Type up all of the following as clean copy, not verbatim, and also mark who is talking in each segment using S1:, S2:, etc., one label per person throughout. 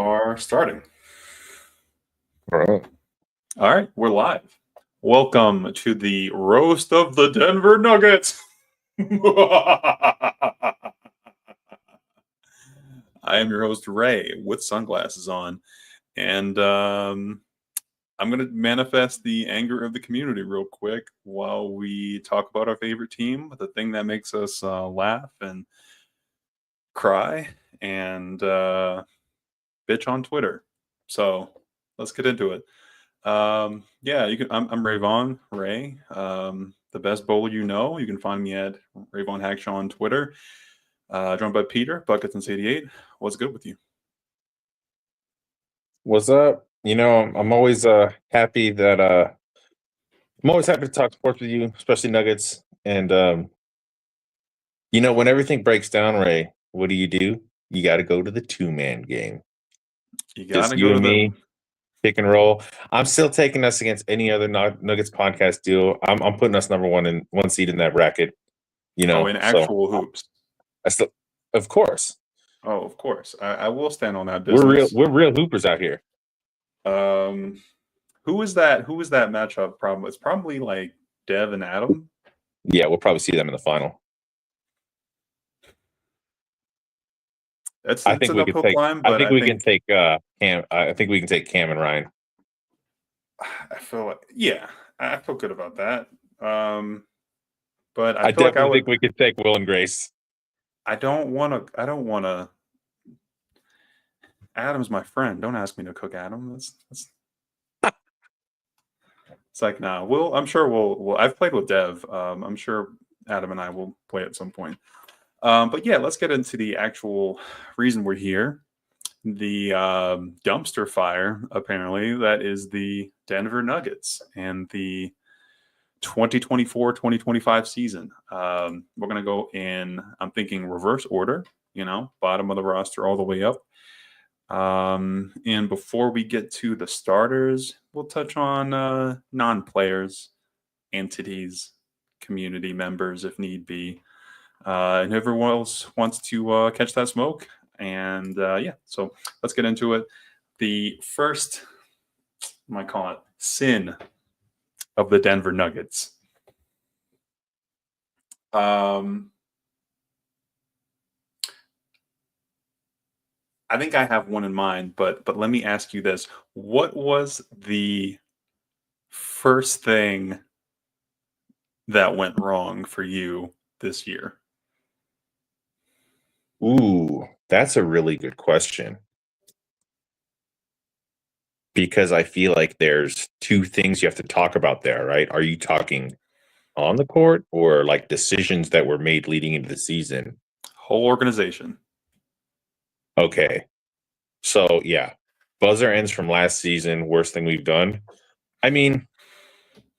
S1: are starting.
S2: All right.
S1: All right, we're live. Welcome to the roast of the Denver Nuggets. I am your host, Ray, with sunglasses on. And I'm going to manifest the anger of the community real quick while we talk about our favorite team, the thing that makes us laugh and cry and bitch on Twitter. So let's get into it. Yeah, you can. I'm Ray Vaughn, Ray, the best bowler you know. You can find me at Ray Vaughn Hackshaw on Twitter. Joined by Peter Buckets and 88. What's good with you?
S2: What's up? I'm always happy that I'm always happy to talk sports with you, especially Nuggets. And when everything breaks down, Ray, what do? You got to go to the two-man game.
S1: You
S2: Just
S1: gotta
S2: you
S1: go to
S2: and
S1: the.
S2: me, pick and roll. I'm still taking us against any other Nuggets podcast deal. I'm putting us number one seed in that bracket.
S1: In actual hoops.
S2: Of course.
S1: Oh, of course. I will stand on that business.
S2: We're real hoopers out here.
S1: Who is that matchup? Problem. It's probably like Dev and Adam.
S2: Yeah, we'll probably see them in the final. I think we can take Cam. I think we can take Cam and Ryan.
S1: I feel good about that. But
S2: I definitely think we could take Will and Grace.
S1: I don't want to. Adam's my friend. Don't ask me to cook Adam. That's It's like, nah. I'm sure we'll. I've played with Dev. I'm sure Adam and I will play at some point. But yeah, let's get into the actual reason we're here. The dumpster fire, apparently, that is the Denver Nuggets and the 2024-2025 season. We're going to go in, I'm thinking, reverse order, bottom of the roster all the way up. And before we get to the starters, we'll touch on non-players, entities, community members, if need be. And everyone else wants to catch that smoke. And so let's get into it. The first, I might call it, sin of the Denver Nuggets. I think I have one in mind, but let me ask you this. What was the first thing that went wrong for you this year?
S2: Ooh, that's a really good question. Because I feel like there's two things you have to talk about there, right? Are you talking on the court or like decisions that were made leading into the season?
S1: Whole organization.
S2: Okay. So, yeah. Buzzer ends from last season, worst thing we've done. I mean,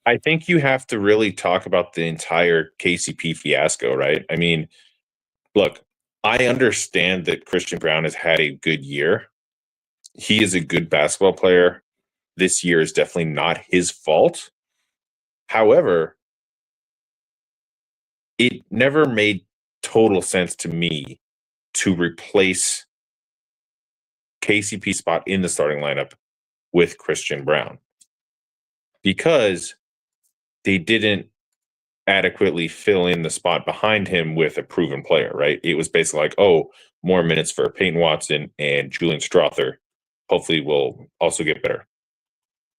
S2: I think you have to really talk about the entire KCP fiasco, right? I mean, look, I understand that Christian Braun has had a good year. He is a good basketball player. This year is definitely not his fault. However, it never made total sense to me to replace KCP's spot in the starting lineup with Christian Braun because they didn't adequately fill in the spot behind him with a proven player, right? It was basically like, oh, more minutes for Peyton Watson and Julian Strother. Hopefully we'll also get better.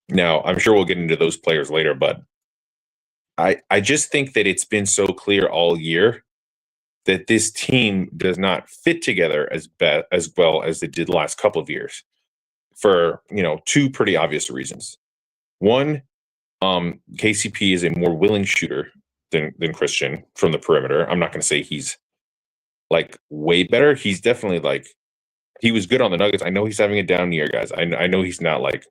S2: Now, I'm sure we'll get into those players later, but I just think that it's been so clear all year that this team does not fit together as well as it did the last couple of years for, two pretty obvious reasons. One, KCP is a more willing shooter than Christian from the perimeter. I'm not going to say he's like way better. He's definitely like, he was good on the Nuggets. I know he's having a down year, guys. I know he's not like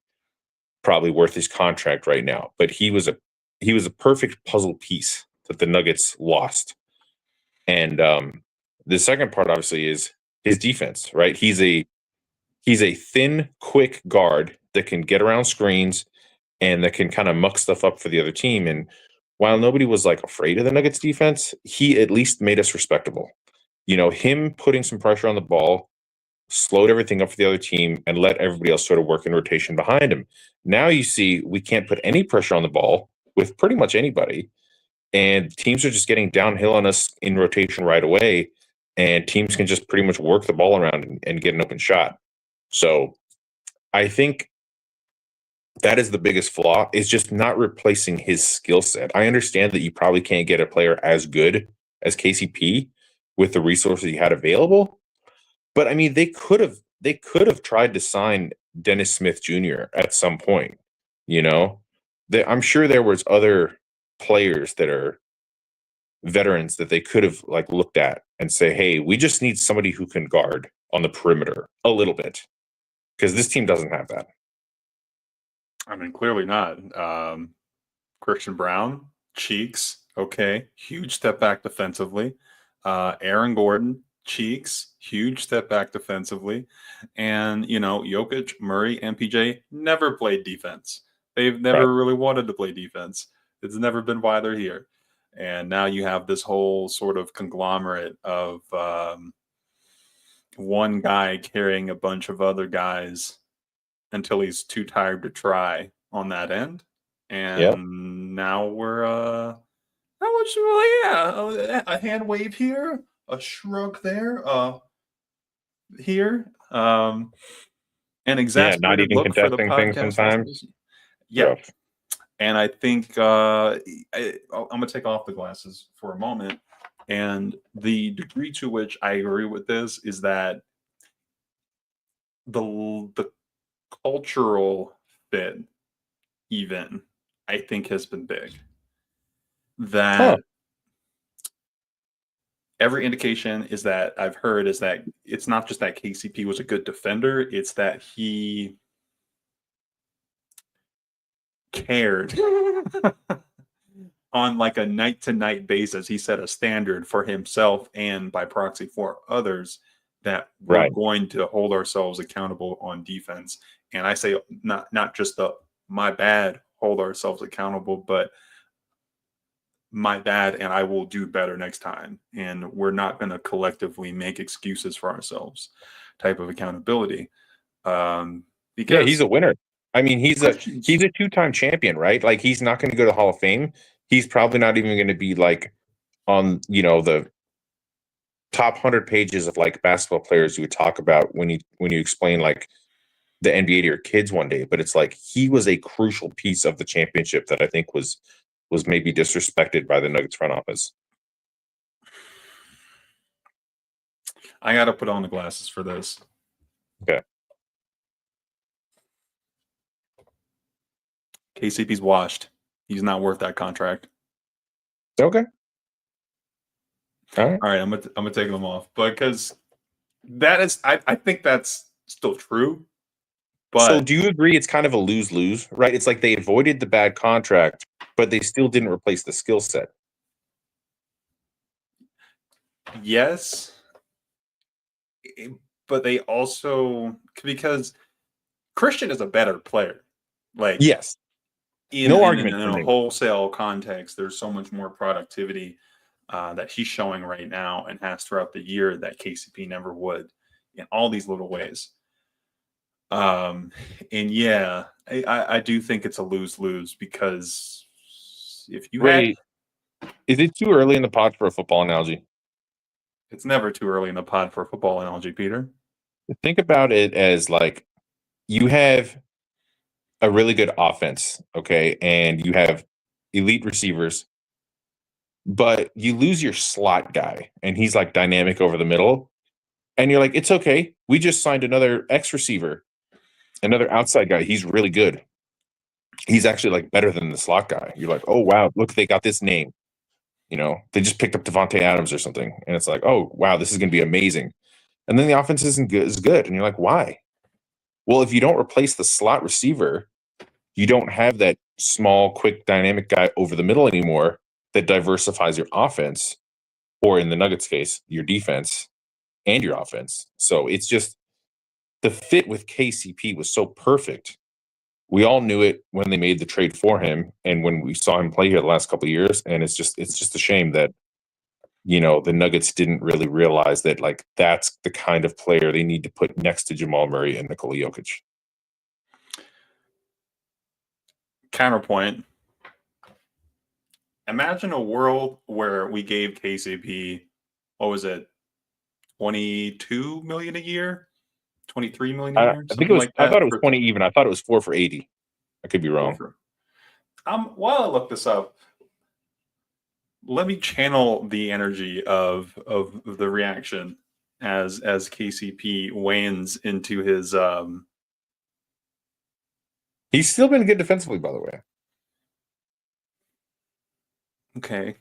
S2: probably worth his contract right now, but he was a perfect puzzle piece that the Nuggets lost. And the second part, obviously, is his defense, right? He's a thin, quick guard that can get around screens and that can kind of muck stuff up for the other team. And while nobody was like afraid of the Nuggets defense, he at least made us respectable. Him putting some pressure on the ball slowed everything up for the other team, and let everybody else sort of work in rotation behind him. Now you see we can't put any pressure on the ball with pretty much anybody, and teams are just getting downhill on us in rotation right away, and teams can just pretty much work the ball around and get an open shot. So I think that is the biggest flaw, is just not replacing his skill set. I understand that you probably can't get a player as good as KCP with the resources he had available, but I mean they could have tried to sign Dennis Smith Jr. at some point. You know, I'm sure there was other players that are veterans that they could have like looked at and say, hey, we just need somebody who can guard on the perimeter a little bit, because this team doesn't have that.
S1: I mean, clearly not. Christian Brown, cheeks, okay, huge step back defensively. Aaron Gordon, cheeks, huge step back defensively. And, you know, Jokic, Murray, and PJ never played defense. They've never really wanted to play defense. It's never been why they're here. And now you have this whole sort of conglomerate of one guy carrying a bunch of other guys until he's too tired to try on that end. And now we're how much a hand wave here, a shrug there, here. An exasperated
S2: not even
S1: look for the
S2: contesting things
S1: podcast.
S2: sometimes.
S1: Yeah.
S2: Rough.
S1: And I think I'm gonna take off the glasses for a moment. And the degree to which I agree with this is that the cultural fit, even, I think has been big. That every indication is that I've heard is that it's not just that KCP was a good defender, it's that he cared on like a night to night basis. He set a standard for himself and by proxy for others that we're going to hold ourselves accountable on defense. And I say not just the my bad, hold ourselves accountable, but my bad and I will do better next time. And we're not going to collectively make excuses for ourselves type of accountability. Because
S2: he's a winner. I mean, he's a two-time champion, right? Like, he's not going to go to the Hall of Fame. He's probably not even going to be like on, you know, the top 100 pages of like basketball players you would talk about when you explain like the NBA to your kids one day. But it's like he was a crucial piece of the championship that I think was maybe disrespected by the Nuggets front office.
S1: I got to put on the glasses for this.
S2: Okay.
S1: KCP's washed. He's not worth that contract.
S2: Okay. All right.
S1: I'm gonna take them off because that is I think that's still true. But
S2: so do you agree it's kind of a lose-lose, right? It's like they avoided the bad contract, but they still didn't replace the skill set.
S1: Yes. But they also, because Christian is a better player. Like,
S2: yes.
S1: No argument. In a wholesale context, there's so much more productivity that he's showing right now and has throughout the year that KCP never would in all these little ways. And yeah, I do think it's a lose-lose because if you
S2: is it too early in the pod for a football analogy?
S1: It's never too early in the pod for a football analogy, Peter.
S2: Think about it as like you have a really good offense, okay, and you have elite receivers, but you lose your slot guy, and he's like dynamic over the middle, and you're like, it's okay. We just signed another X receiver, another outside guy. He's really good. He's actually like better than the slot guy. You're like, oh wow, look, they got this name. You know, they just picked up Devontae Adams or something, and it's like, oh wow, this is going to be amazing. And then the offense isn't good, and you're like, why? Well, if you don't replace the slot receiver, you don't have that small, quick, dynamic guy over the middle anymore that diversifies your offense, or in the Nuggets case, your defense and your offense. So it's just the fit with KCP was so perfect. We all knew it when they made the trade for him and when we saw him play here the last couple of years. And it's just a shame that the Nuggets didn't really realize that like that's the kind of player they need to put next to Jamal Murray and Nikola Jokic.
S1: Counterpoint. Imagine a world where we gave KCP, what was it, 22 million a year, 23 million a year,
S2: I think it was. I thought it was 20 even. I thought it was 4 for 80. I could be wrong.
S1: While I look this up, let me channel the energy of the reaction as KCP wanes into his.
S2: He's still been good defensively, by the way.
S1: Okay.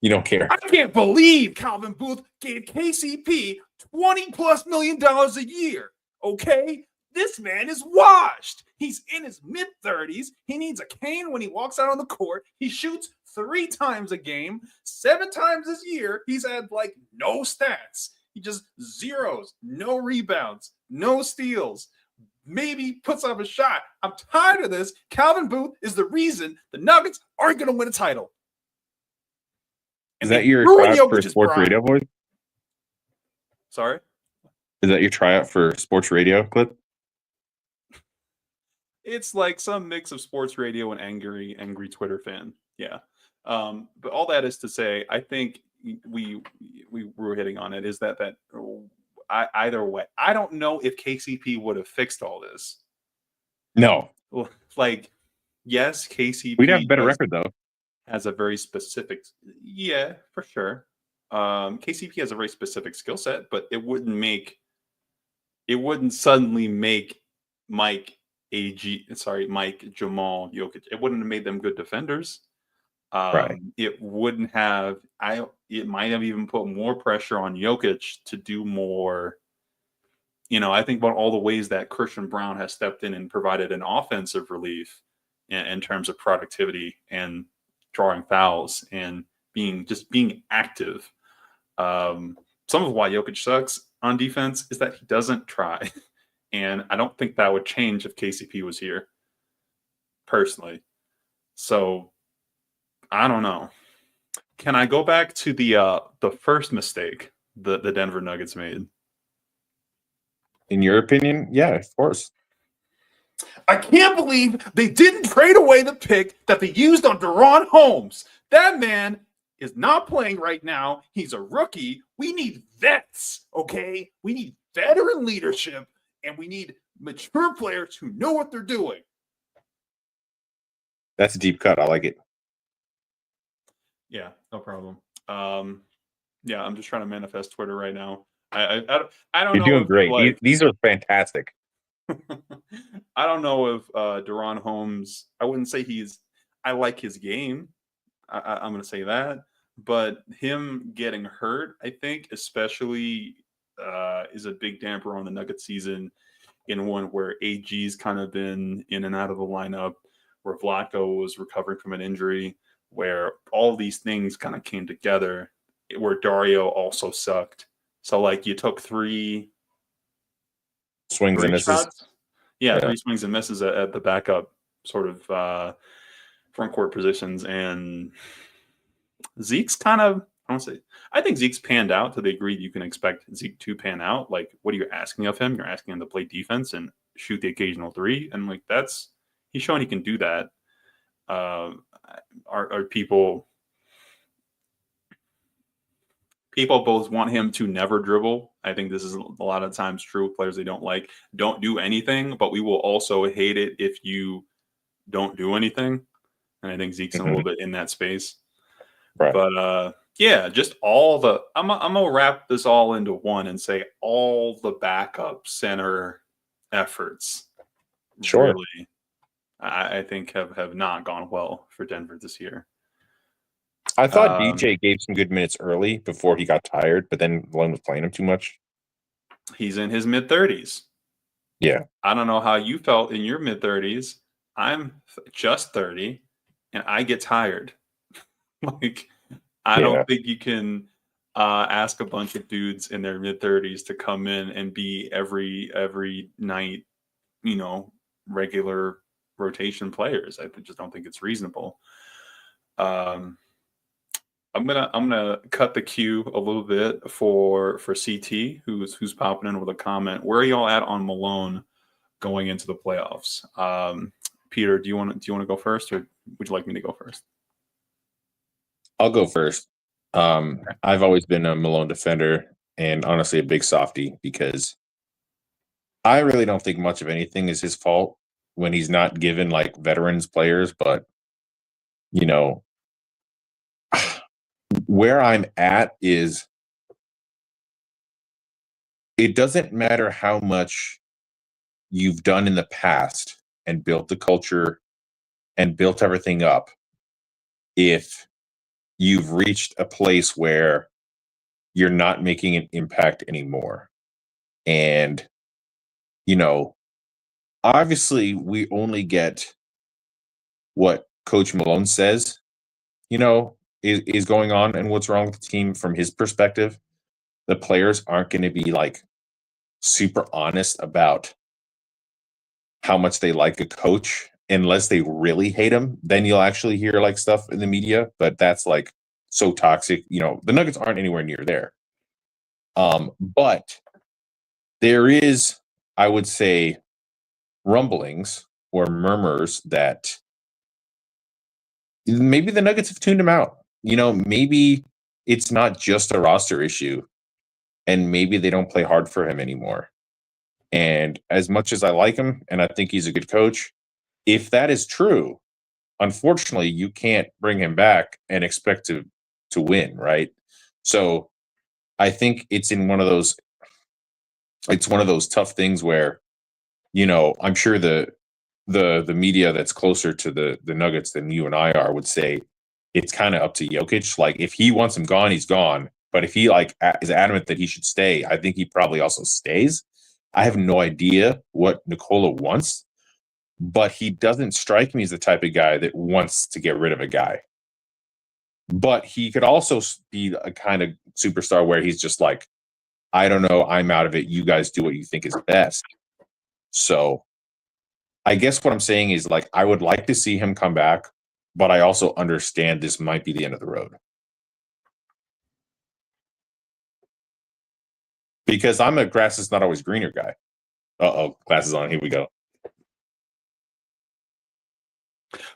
S2: You don't care.
S3: I can't believe Calvin Booth gave KCP $20+ million a year. Okay? This man is washed. He's in his mid-30s. He needs a cane when he walks out on the court. He shoots 3 times a game. 7 times this year, he's had like no stats. He just zeros, no rebounds, no steals. Maybe puts up a shot. I'm tired of this. Calvin Booth is the reason the Nuggets aren't going to win a title.
S2: Is that your tryout for sports radio voice?
S1: Sorry?
S2: Is that your tryout for sports radio clip?
S1: It's like some mix of sports radio and angry Twitter fan. Yeah. But all that is to say, I think we were hitting on it, is that either way, I don't know if KCP would have fixed all this.
S2: No.
S1: Like, yes, KCP.
S2: We'd have a better record, though.
S1: Has a very specific, yeah, for sure. KCP has a very specific skill set, but it wouldn't suddenly make Mike, Jamal, Jokic. It wouldn't have made them good defenders.
S2: Right.
S1: It wouldn't have. It might have even put more pressure on Jokic to do more. I think about all the ways that Christian Braun has stepped in and provided an offensive relief in terms of productivity and drawing fouls and being active. Some of why Jokic sucks on defense is that he doesn't try. And I don't think that would change if KCP was here, personally. So I don't know. Can I go back to the first mistake the Denver Nuggets made?
S2: In your opinion? Yeah, of course.
S3: I can't believe they didn't trade away the pick that they used on DaRon Holmes. That man is not playing right now. He's a rookie. We need vets, okay? We need veteran leadership, and we need mature players who know what they're doing.
S2: That's a deep cut. I like it.
S1: Yeah, no problem. Yeah, I'm just trying to manifest Twitter right now. I don't know.
S2: You're doing great. These are fantastic.
S1: I don't know if DaRon Holmes, I wouldn't say I like his game. I'm going to say that. But him getting hurt, I think, especially is a big damper on the Nuggets season, in one where AG's kind of been in and out of the lineup, where Vlatko was recovering from an injury, where all these things kind of came together, where Dario also sucked. So, like, you took 3
S2: swings and misses.
S1: Yeah, 3 swings and misses at the backup sort of front court positions. And Zeke's kind of, I think Zeke's panned out to the degree you can expect Zeke to pan out. Like, what are you asking of him? You're asking him to play defense and shoot the occasional 3. And, like, he's shown he can do that. Are people both want him to never dribble. I think this is a lot of times true with players they don't like. Don't do anything, but we will also hate it if you don't do anything. And I think Zeke's a little bit in that space.
S2: Right.
S1: But yeah, just all the I'm gonna wrap this all into one and say all the backup center efforts really, I think have not gone well for Denver this year.
S2: I thought DJ gave some good minutes early before he got tired, but then Glenn was playing him too much.
S1: He's in his mid-30s.
S2: Yeah.
S1: I don't know how you felt in your mid-30s. I'm just 30, and I get tired. Like, I don't think you can ask a bunch of dudes in their mid-30s to come in and be every night, regular rotation players. I just don't think it's reasonable. I'm gonna cut the queue a little bit for CT, who's popping in with a comment. Where are y'all at on Malone going into the playoffs? Peter, do you want to go first, or would you like me to go first?
S2: I'll go first. I've always been a Malone defender, and honestly, a big softie, because I really don't think much of anything is his fault when he's not given like veterans players. But you know, where I'm at is it doesn't matter how much you've done in the past and built the culture and built everything up if you've reached a place where you're not making an impact anymore. And, you know, obviously we only get what Coach Malone says, is going on and what's wrong with the team from his perspective. The players aren't going to be like super honest about how much they like a coach unless they really hate him. Then you'll actually hear like stuff in the media, but that's like so toxic. The Nuggets aren't anywhere near there. But there is, I would say, rumblings or murmurs that maybe the Nuggets have tuned him out. Maybe it's not just a roster issue, and maybe they don't play hard for him anymore. And as much as I like him and I think he's a good coach, if that is true, unfortunately, you can't bring him back and expect to win, right? So I think it's one of those tough things where, I'm sure the media that's closer to the Nuggets than you and I are would say it's kind of up to Jokic. Like, if he wants him gone, he's gone. But if he is adamant that he should stay, I think he probably also stays. I have no idea what Nikola wants, but he doesn't strike me as the type of guy that wants to get rid of a guy. But he could also be a kind of superstar where he's just like, I don't know, I'm out of it. You guys do what you think is best. So I guess what I'm saying is, like, I would like to see him come back, but I also understand this might be the end of the road. Because I'm a grass is not always greener guy. Uh-oh, glasses on. Here we go.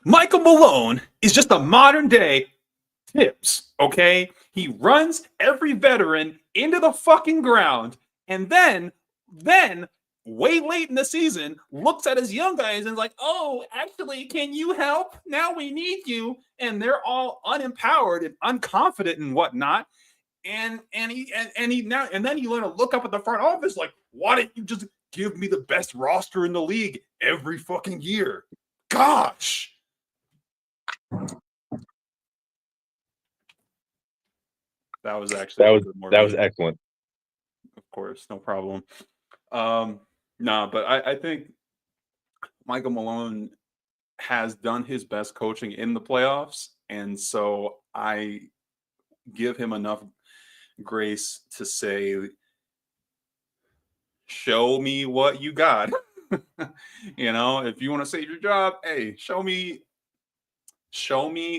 S3: Michael Malone is just a modern day Tibbs, okay? He runs every veteran into the fucking ground, and then way late in the season looks at his young guys and is like, oh, actually, can you help? Now we need you. And they're all unempowered and unconfident and whatnot. And then you learn to look up at the front office like, why didn't you just give me the best roster in the league every fucking year? Gosh.
S1: That was actually
S2: that was excellent.
S1: Of course, no problem. But I think Michael Malone has done his best coaching in the playoffs, and so I give him enough grace to say, show me what you got. If you want to save your job, hey, show me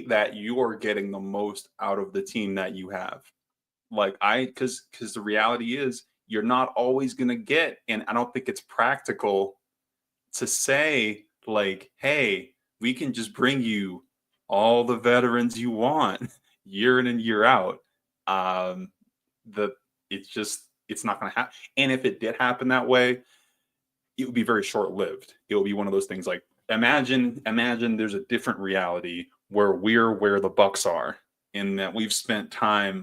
S1: that you are getting the most out of the team that you have. Because the reality is you're not always going to get, and I don't think it's practical to say like, hey, we can just bring you all the veterans you want year in and year out. It's not going to happen. And if it did happen that way, it would be very short-lived. It will be one of those things like, imagine there's a different reality where we're where the Bucks are, in that we've spent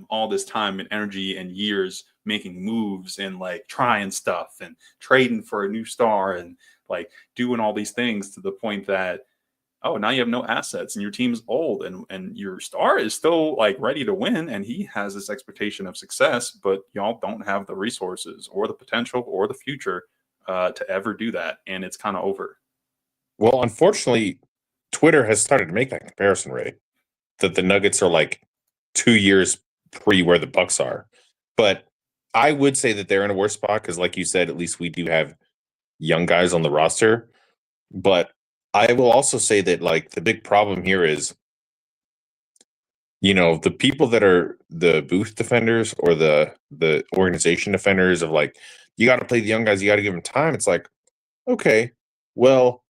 S1: all this time and energy and years making moves and like trying stuff and trading for a new star and like doing all these things to the point that, oh, now you have no assets and your team's old and your star is still like ready to win and he has this expectation of success, but y'all don't have the resources or the potential or the future to ever do that. And it's kind of over.
S2: Well, unfortunately, Twitter has started to make that comparison, Ray, that the Nuggets are like 2 years pre where the Bucks are. But I would say that they're in a worse spot because, like you said, at least we do have young guys on the roster. But I will also say that, like, the big problem here is the people that are the booth defenders or the organization defenders of like, you got to play the young guys, you got to give them time. It's like, okay, well,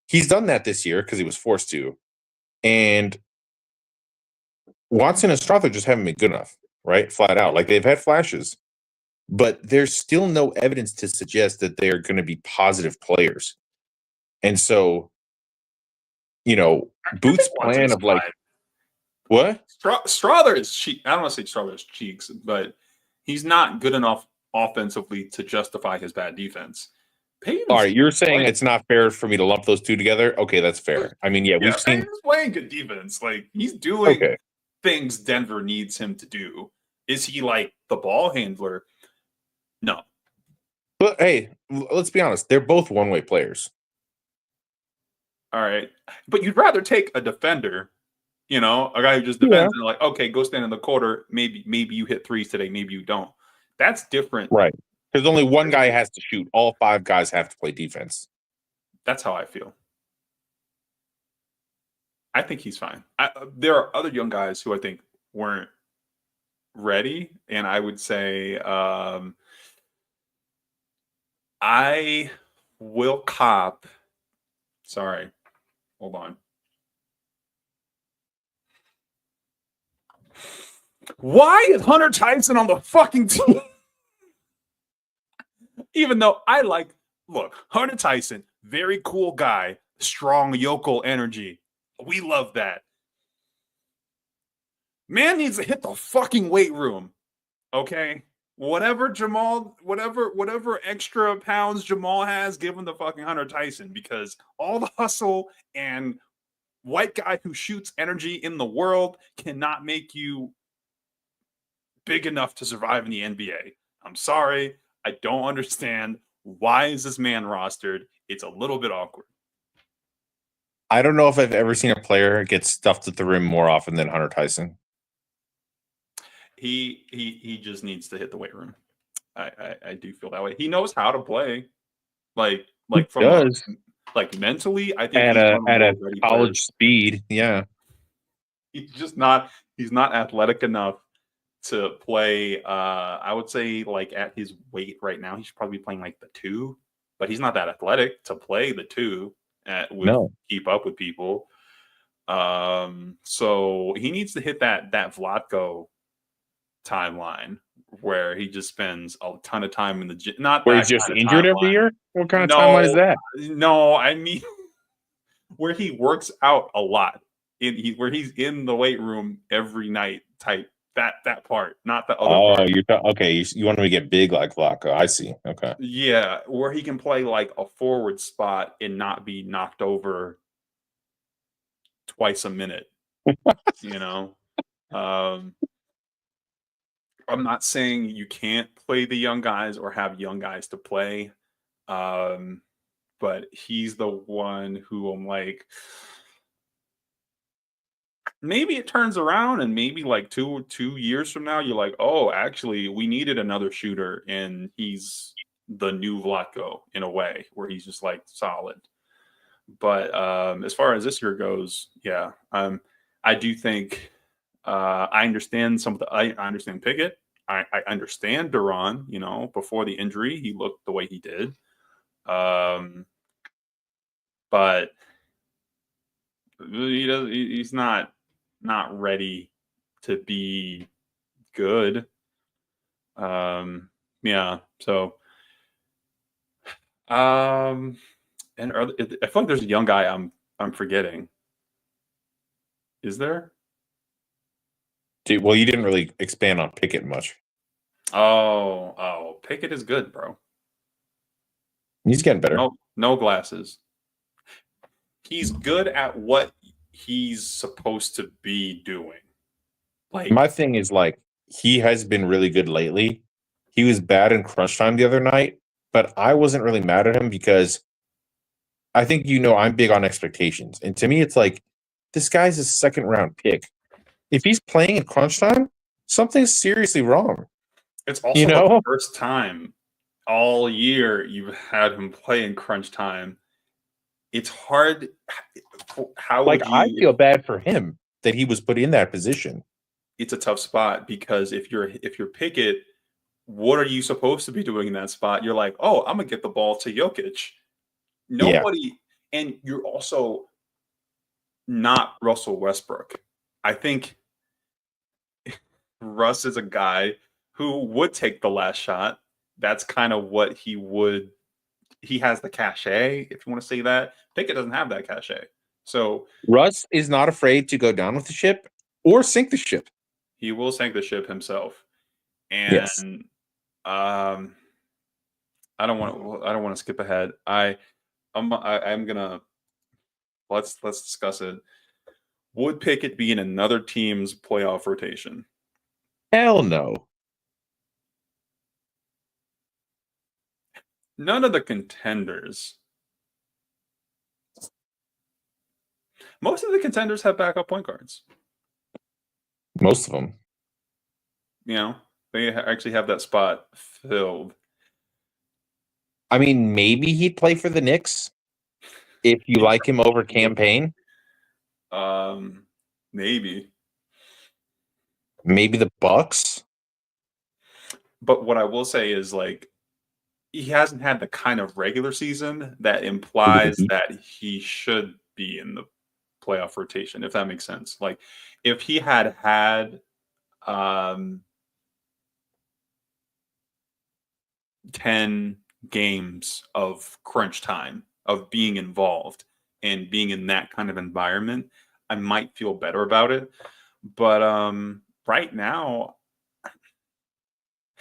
S2: he's done that this year because he was forced to. And Watson and Strother just haven't been good enough, right? Flat out. Like, they've had flashes, but there's still no evidence to suggest that they're going to be positive players. And so, Booth's plan of like, what?
S1: Strother is cheek. I don't want to say Strother's cheeks, but he's not good enough offensively to justify his bad defense. Payton's
S2: All right, you're saying
S1: playing-
S2: it's not fair for me to lump those two together? Okay, that's fair. I mean, yeah, we've seen.
S1: Payton's playing good defense. Like, he's doing
S2: Okay.
S1: things Denver needs him to do. Is he like the ball handler? No.
S2: But hey, let's be honest. They're both one-way players.
S1: All right. But you'd rather take a defender, a guy who just defends and like, okay, go stand in the quarter. Maybe you hit threes today. Maybe you don't. That's different.
S2: Right. Because only one guy has to shoot. All 5 guys have to play defense.
S1: That's how I feel. I think he's fine. There are other young guys who I think weren't ready. And I would say I will cop. Sorry. Hold on. Why is Hunter Tyson on the fucking team? Even though look, Hunter Tyson, very cool guy, strong yokel energy. We love that. Man needs to hit the fucking weight room. Okay? Whatever extra pounds Jamal has, give him the fucking Hunter Tyson, because all the hustle and white guy who shoots energy in the world cannot make you big enough to survive in the NBA. I'm sorry. I don't understand. Why is this man rostered? It's a little bit awkward.
S2: I don't know if I've ever seen a player get stuffed at the rim more often than Hunter Tyson.
S1: He just needs to hit the weight room. I do feel that way. He knows how to play. Like from mentally, I think
S2: at a college
S1: player.
S2: speed. Yeah.
S1: He's not athletic enough to play. I would say like at his weight right now, he should probably be playing like the 2, but he's not that athletic to play the 2 keep up with people. So he needs to hit that Vlatko timeline where he just spends a ton of time in the gym. Not
S2: where he's just injured every year. What kind of timeline is that?
S1: No, I mean where he works out a lot. Where he's in the weight room every night type. That part, not the other part.
S2: You want him to get big like Vlatko. I see. Okay.
S1: Yeah, where he can play like a forward spot and not be knocked over twice a minute. I'm not saying you can't play the young guys or have young guys to play. But he's the one who I'm like, maybe it turns around and maybe like two years from now, you're like, oh, actually, we needed another shooter, and he's the new Vlatko in a way where he's just like solid. But as far as this year goes, yeah, I do think I understand I understand Pickett. I understand Duran. Before the injury, he looked the way he did. But he's not ready to be good. Yeah. So, and I feel like there's a young guy I'm forgetting. Is there?
S2: Dude, well, you didn't really expand on Pickett much.
S1: Oh, Pickett is good, bro.
S2: He's getting better.
S1: No glasses. He's good at what he's supposed to be doing. Like,
S2: my thing is, like, he has been really good lately. He was bad in crunch time the other night, but I wasn't really mad at him because I think I'm big on expectations. And to me, it's like, this guy's a second round pick. If he's playing in crunch time, something's seriously wrong.
S1: It's also the first time all year you've had him play in crunch time. It's hard. I feel bad for him that he was put in that position. it's a tough spot because if you're Pickett, what are you supposed to be doing in that spot? You're like, oh, I'm gonna get the ball to Jokic.
S2: Yeah.
S1: Nobody, and you're also not Russell Westbrook. I think Russ is a guy who would take the last shot. That's kind of what he would. He has the cachet, if you want to say that. Pickett doesn't have that cachet. So
S2: Russ is not afraid to go down with the ship or sink the ship.
S1: he will sink the ship himself. And
S2: Yes.
S1: I don't want to skip ahead. I'm gonna let's discuss it. Would Pickett be in another team's playoff rotation?
S2: Hell no.
S1: None of the contenders. Most of the contenders have backup point guards.
S2: Most of them.
S1: You know, they actually have that spot filled.
S2: I mean, maybe he'd play for the Knicks if you like him over campaign.
S1: Maybe.
S2: Maybe the Bucks.
S1: But what I will say is, like, he hasn't had the kind of regular season that implies that he should be in the playoff rotation, if that makes sense. Like, if he had 10 games of crunch time, of being involved and being in that kind of environment, I might feel better about it. But right now,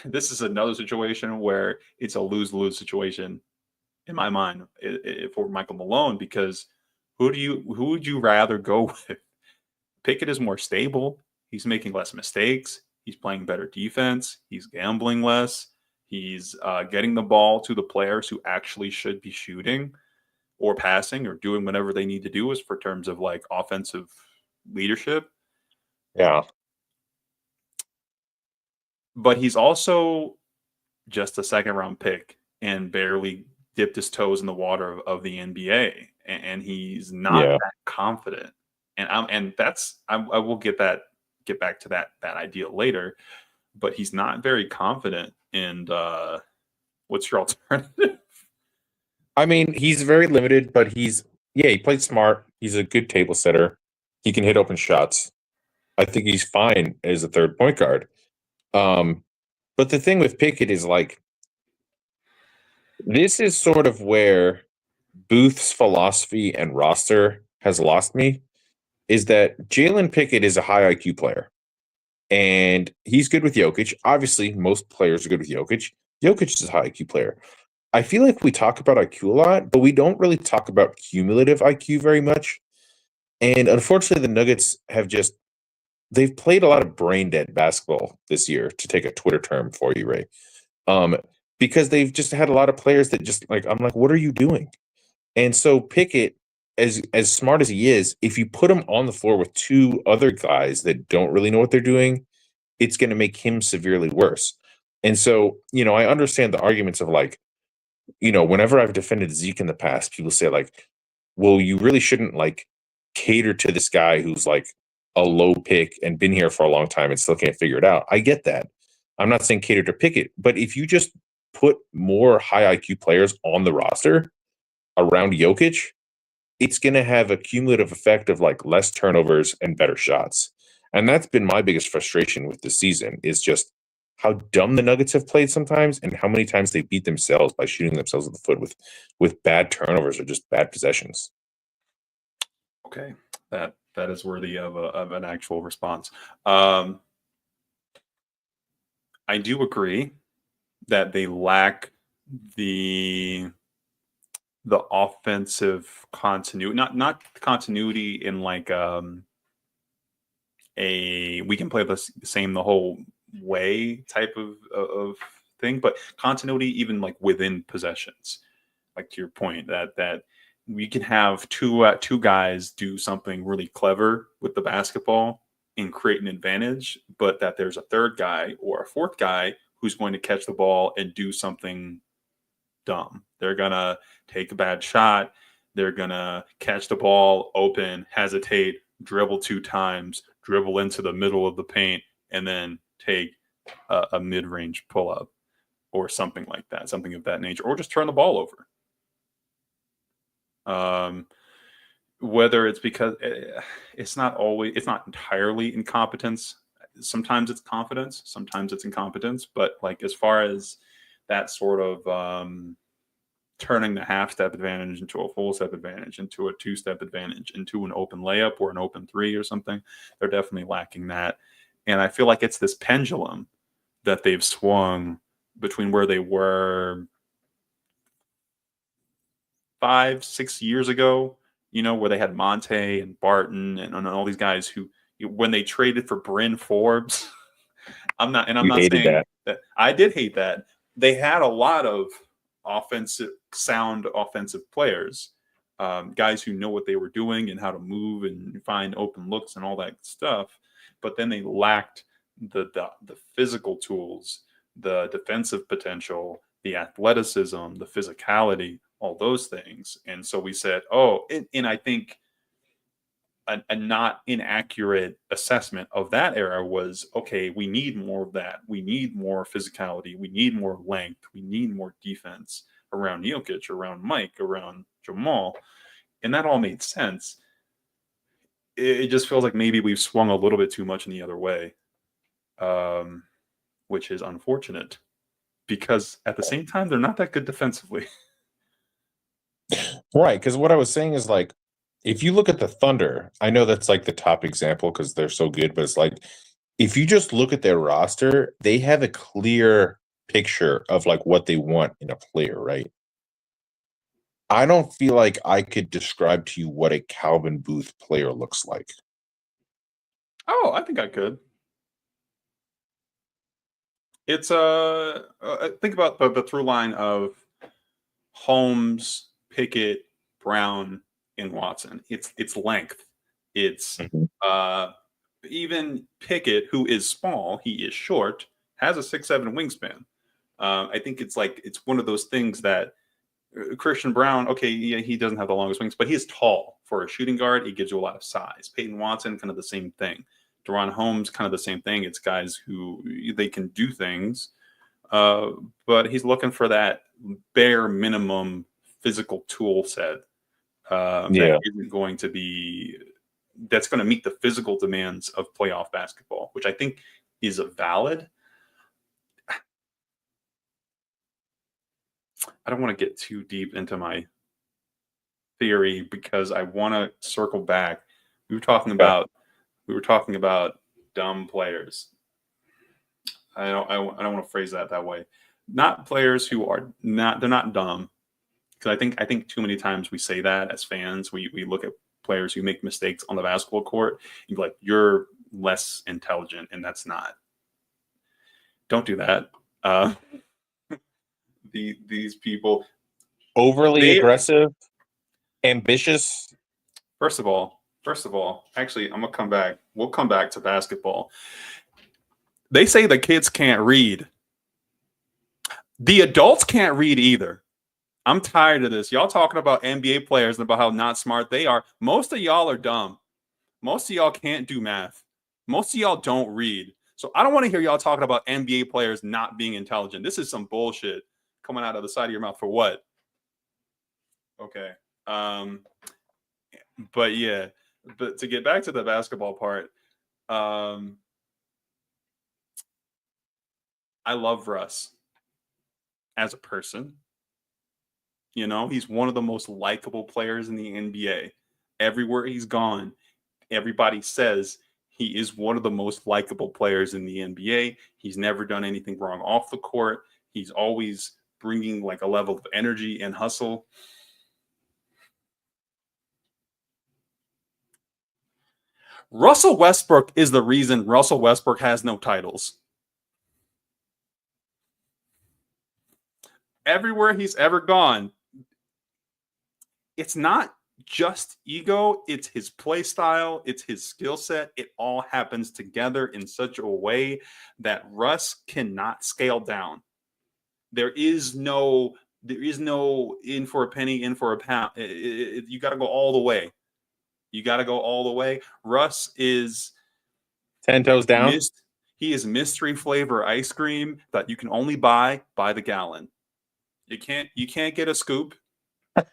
S1: this is another situation where it's a lose-lose situation in my mind for Michael Malone, because who would you rather go with? Pickett is more stable. He's making less mistakes. He's playing better defense. He's gambling less. He's getting the ball to the players who actually should be shooting or passing or doing whatever they need to do as for terms of like offensive leadership.
S2: Yeah.
S1: But he's also just a second round pick and barely dipped his toes in the water of the NBA. And he's not that confident. And that's I will get back to that idea later. But he's not very confident. And what's your alternative?
S2: I mean, he's very limited, but he played smart. He's a good table setter. He can hit open shots. I think he's fine as a third point guard. But the thing with Pickett is, like, this is sort of where Booth's philosophy and roster has lost me, is that Jalen Pickett is a high IQ player. And he's good with Jokic. Obviously, most players are good with Jokic. Jokic is a high IQ player. I feel like we talk about IQ a lot, but we don't really talk about cumulative IQ very much. And unfortunately, the Nuggets they've played a lot of brain dead basketball this year, to take a Twitter term for you, Ray. Because they've just had a lot of players that just, like, I'm like, what are you doing? And so Pickett, as smart as he is, if you put him on the floor with two other guys that don't really know what they're doing, it's going to make him severely worse. And so, I understand the arguments of, like, whenever I've defended Zeke in the past, people say, like, well, you really shouldn't, like, cater to this guy who's, like, a low pick and been here for a long time and still can't figure it out. I get that. I'm not saying cater to Pickett, but if you just put more high IQ players on the roster around Jokic, it's going to have a cumulative effect of, like, less turnovers and better shots. And that's been my biggest frustration with this season, is just how dumb the Nuggets have played sometimes and how many times they beat themselves by shooting themselves in the foot with bad turnovers or just bad possessions.
S1: Okay, that is worthy of an actual response. I do agree that they lack the offensive continuity, not continuity in like we can play the same the whole way type of thing, but continuity even like within possessions. Like, to your point, that we can have two guys do something really clever with the basketball and create an advantage, but that there's a third guy or a fourth guy who's going to catch the ball and do something dumb. They're gonna take a bad shot. They're gonna catch the ball open, hesitate, dribble 2 times, dribble into the middle of the paint, and then take a mid-range pull-up or something like that, something of that nature, or just turn the ball over. Whether it's because it's not entirely incompetence. Sometimes it's confidence, sometimes it's incompetence. But like as far as that sort of turning the half-step advantage into a full-step advantage, into a two-step advantage, into an open layup or an open three or something, they're definitely lacking that. And I feel like it's this pendulum that they've swung between where they were 5-6 years ago, where they had Monte and Barton and all these guys who, when they traded for Bryn Forbes, I'm not
S2: hated
S1: saying that I did hate that. They had a lot of sound offensive players, guys who know what they were doing and how to move and find open looks and all that stuff. But then they lacked the physical tools, the defensive potential, the athleticism, the physicality, all those things. And so we said, and I think a not inaccurate assessment of that era was, okay, we need more of that. We need more physicality. We need more length. We need more defense around Jokic, around Mike, around Jamal. And that all made sense. It just feels like maybe we've swung a little bit too much in the other way, which is unfortunate because at the same time, they're not that good defensively.
S2: Right. Because what I was saying is like, if you look at the Thunder, I know that's like the top example because they're so good, but it's like, if you just look at their roster, they have a clear picture of like what they want in a player, right? I don't feel like I could describe to you what a Calvin Booth player looks like.
S1: Oh, I think I could. It's think about the through line of Holmes, Pickett, Brown, and Watson. It's length. It's even Pickett, who is small, he is short, has a 6'7" wingspan. I think it's one of those things that Christian Brown, okay, yeah, he doesn't have the longest wings, but he is tall for a shooting guard. He gives you a lot of size. Peyton Watson, kind of the same thing. Deron Holmes, kind of the same thing. It's guys who they can do things, but he's looking for that bare minimum physical tool set that isn't going to be that's going to meet the physical demands of playoff basketball, which I think is valid. I don't want to get too deep into my theory because I want to circle back. We were talking about dumb players. I don't want to phrase that way. Not players who are not, they're not dumb. Because I think too many times we say that as fans, we look at players who make mistakes on the basketball court and be like, you're less intelligent, and that's not. Don't do that. These people
S2: overly aggressive, ambitious.
S1: First of all, actually, I'm gonna come back. We'll come back to basketball. They say the kids can't read. The adults can't read either. I'm tired of this. Y'all talking about NBA players and about how not smart they are. Most of y'all are dumb. Most of y'all can't do math. Most of y'all don't read. So I don't want to hear y'all talking about NBA players not being intelligent. This is some bullshit coming out of the side of your mouth for what? Okay. But yeah, but to get back to the basketball part, I love Russ as a person. He's one of the most likable players in the NBA. Everywhere he's gone, everybody says he is one of the most likable players in the NBA. He's never done anything wrong off the court. He's always bringing like a level of energy and hustle. Russell Westbrook is the reason Russell Westbrook has no titles. Everywhere he's ever gone, it's not just ego, it's his play style, it's his skill set. It all happens together in such a way that Russ cannot scale down. There is no in for a penny, in for a pound. You got to go all the way. You got to go all the way. Russ is
S2: 10 toes down.
S1: He is mystery flavor ice cream that you can only buy by the gallon. You can't get a scoop.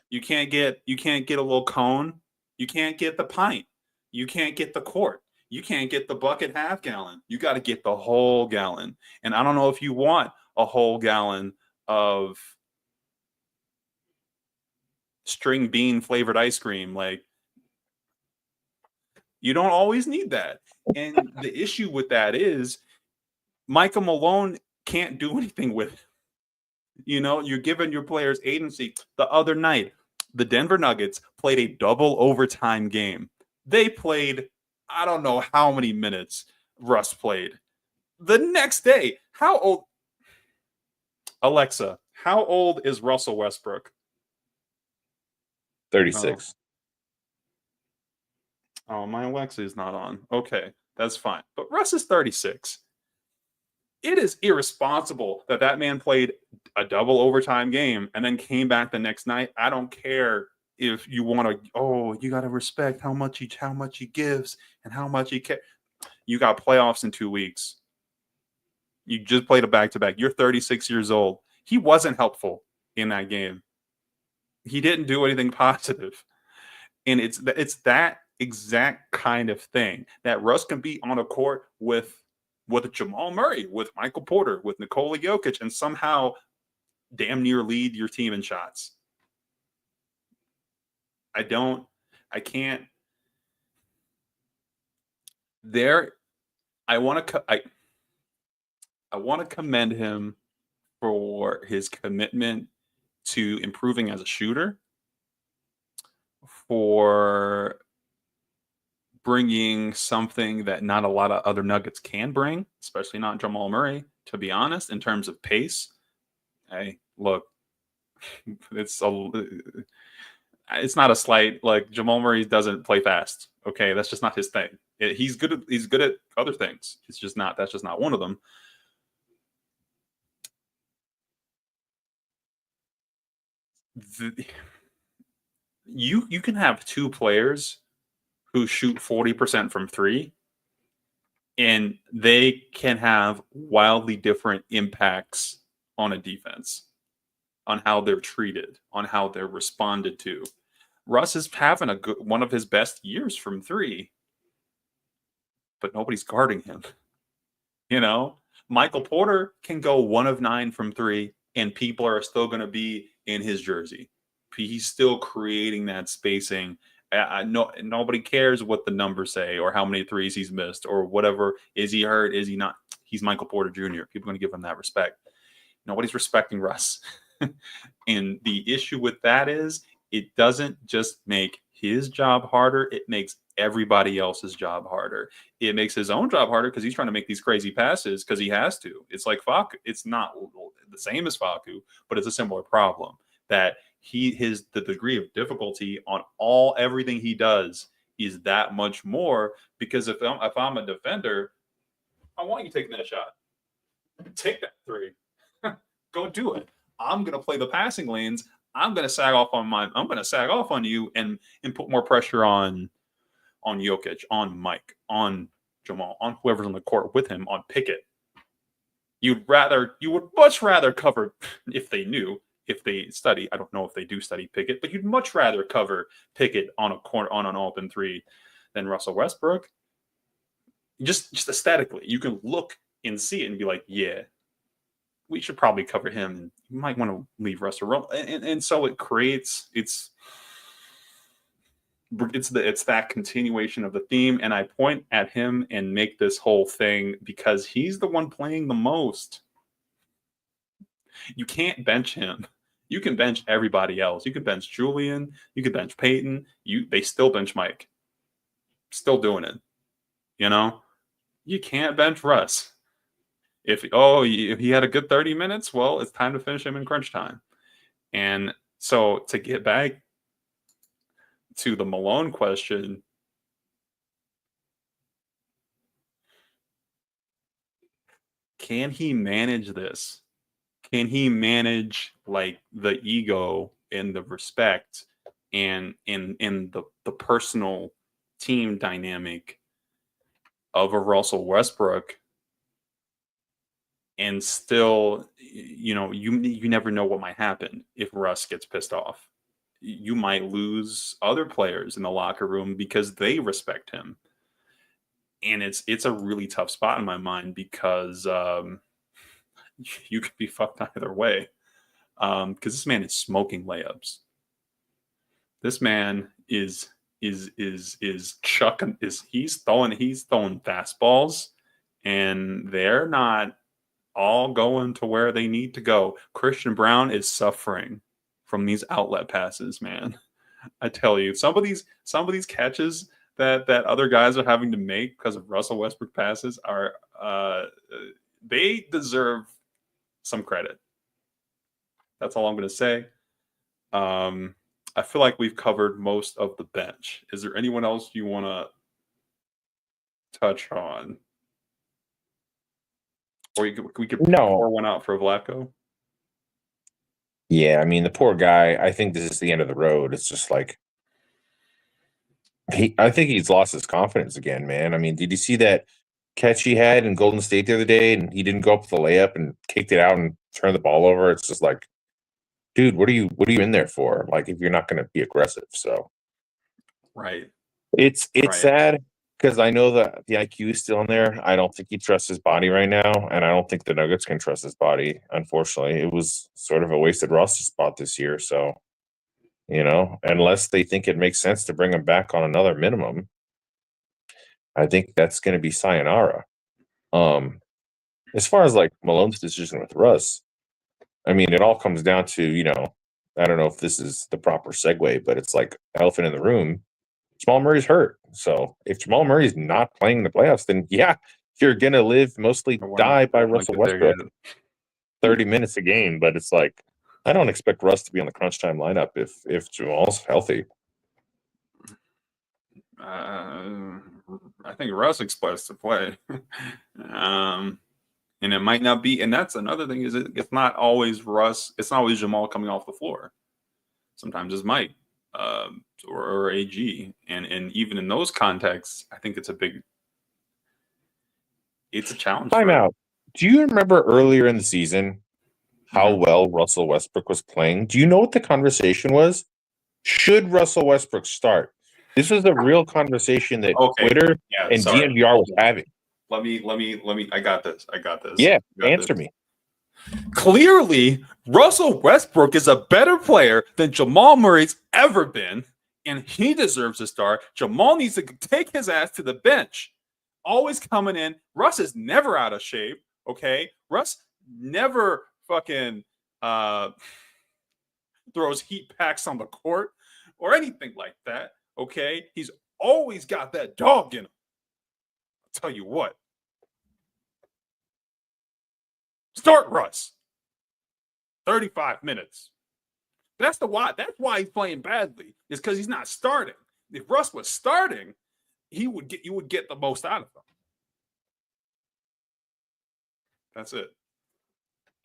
S1: You can't get a little cone. You can't get the pint. You can't get the quart. You can't get the bucket half gallon. You got to get the whole gallon. And I don't know if you want a whole gallon of string bean flavored ice cream. Like, you don't always need that. And the issue with that is Michael Malone can't do anything with it. You know, you're giving your players agency. The other night, the Denver Nuggets played a double overtime game. They played, I don't know how many minutes Russ played. The next day, how old? Alexa, how old is Russell Westbrook?
S2: 36.
S1: Oh, my Alexa is not on. Okay, that's fine. But Russ is 36. It is irresponsible that man played a double overtime game and then came back the next night. I don't care if you want to. Oh, you got to respect how much he gives and how much he cares. You got playoffs in 2 weeks. You just played a back-to-back. You're 36 years old. He wasn't helpful in that game. He didn't do anything positive. And it's that exact kind of thing that Russ can be on a court with Jamal Murray, with Michael Porter, with Nikola Jokic, and somehow damn near lead your team in shots. I can't. I want to commend him for his commitment to improving as a shooter, for bringing something that not a lot of other Nuggets can bring, especially not Jamal Murray, to be honest, in terms of pace. Hey, look, it's not a slight. Like, Jamal Murray doesn't play fast. Okay, that's just not his thing. He's good at other things. That's just not one of them. You can have two players who shoot 40% from three, and they can have wildly different impacts on a defense, on how they're treated, on how they're responded to. Russ is having one of his best years from three, but nobody's guarding him. You know, Michael Porter can go 1 of 9 from three, and people are still going to be in his jersey. He's still creating that spacing. Nobody cares what the numbers say or how many threes he's missed or whatever. Is he hurt? Is he not? He's Michael Porter Jr. People are going to give him that respect. Nobody's respecting Russ. And the issue with that is it doesn't just make his job harder. It makes everybody else's job harder. It makes his own job harder because he's trying to make these crazy passes because he has to. It's like Facu. It's not the same as Facu, but it's a similar problem that the degree of difficulty on everything he does is that much more, because if I'm a defender, I want you taking that shot. Take that three. Go do it. I'm going to play the passing lanes. I'm going to sag off on you and put more pressure on Jokic, on Mike, on Jamal, on whoever's on the court with him, on Pickett. You would much rather cover, if they study. I don't know if they do study Pickett, but you'd much rather cover Pickett on an open three than Russell Westbrook. Just aesthetically, you can look and see it and be like, yeah, we should probably cover him. You might want to leave Russell alone. And so it creates it's that continuation of the theme. And I point at him and make this whole thing because he's the one playing the most. You can't bench him. You can bench everybody else. You can bench Julian. You can bench Peyton. They still bench Mike. Still doing it. You know? You can't bench Russ. If he had a good 30 minutes, well, it's time to finish him in crunch time. And so to get back to the Malone question, can he manage this? Can he manage like the ego and the respect and in the personal team dynamic of a Russell Westbrook and still, you never know what might happen if Russ gets pissed off. You might lose other players in the locker room because they respect him, and it's a really tough spot in my mind because you could be fucked either way. Because this man is smoking layups. This man is chucking he's throwing fastballs, and they're not all going to where they need to go. Christian Brown is suffering from these outlet passes, man. I tell you, some of these catches that other guys are having to make because of Russell Westbrook passes are they deserve some credit. That's all I'm going to say. I feel like we've covered most of the bench. Is there anyone else you want to touch on? Or we could pour one out for Vlatko?
S2: Yeah, I mean, the poor guy, I think this is the end of the road. It's just like, I think he's lost his confidence again, man. I mean, did you see that catch he had in Golden State the other day, and he didn't go up with the layup and kicked it out and turned the ball over? It's just like, dude, what are you in there for? Like, if you're not going to be aggressive. So
S1: right,
S2: it's sad because I know that the IQ is still in there. I don't think he trusts his body right now, and I don't think the Nuggets can trust his body. Unfortunately, it was sort of a wasted roster spot this year. So, unless they think it makes sense to bring him back on another minimum, I think that's going to be sayonara. As far as like Malone's decision with Russ, I mean, it all comes down to, I don't know if this is the proper segue, but it's like elephant in the room. Jamal Murray's hurt. So if Jamal Murray's not playing in the playoffs, then yeah, you're going to mostly die by Russell Westbrook 30 minutes a game. But it's like, I don't expect Russ to be on the crunch time lineup if Jamal's healthy.
S1: I think Russ expects to play. And it might not be, and that's another thing, is it's not always Russ, it's not always Jamal coming off the floor. Sometimes it's Mike or AG. And even in those contexts, I think it's a challenge.
S2: Time out. Do you remember earlier in the season how well Russell Westbrook was playing? Do you know what the conversation was? Should Russell Westbrook start? This was a real conversation that Twitter and DNVR was having.
S1: Let me. I got this.
S2: Yeah, answer me.
S1: Clearly, Russell Westbrook is a better player than Jamal Murray's ever been, and he deserves a start. Jamal needs to take his ass to the bench. Always coming in. Russ is never out of shape, okay? Russ never fucking throws heat packs on the court or anything like that, okay? He's always got that dog in him. Tell you what, start Russ 35 minutes. That's why he's playing badly, is because he's not starting. If Russ was starting, you would get the most out of him. That's it.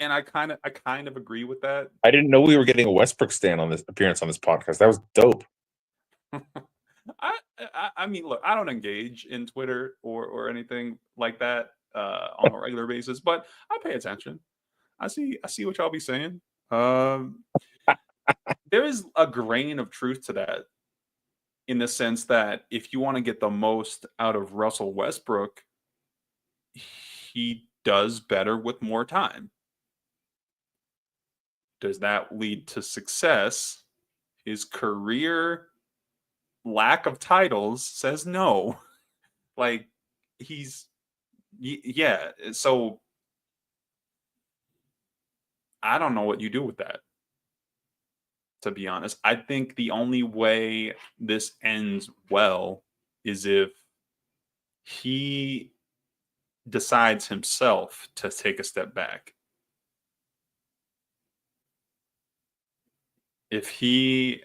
S1: And I kind of agree with that.
S2: I didn't know we were getting a Westbrook stand on this appearance on this podcast. That was dope.
S1: I mean, look, I don't engage in Twitter or anything like that on a regular basis, but I pay attention. I see what y'all be saying. There is a grain of truth to that, in the sense that if you want to get the most out of Russell Westbrook, he does better with more time. Does that lead to success? His career lack of titles says no. Like, so I don't know what you do with that, to be honest. I think the only way this ends well is if he decides himself to take a step back. If he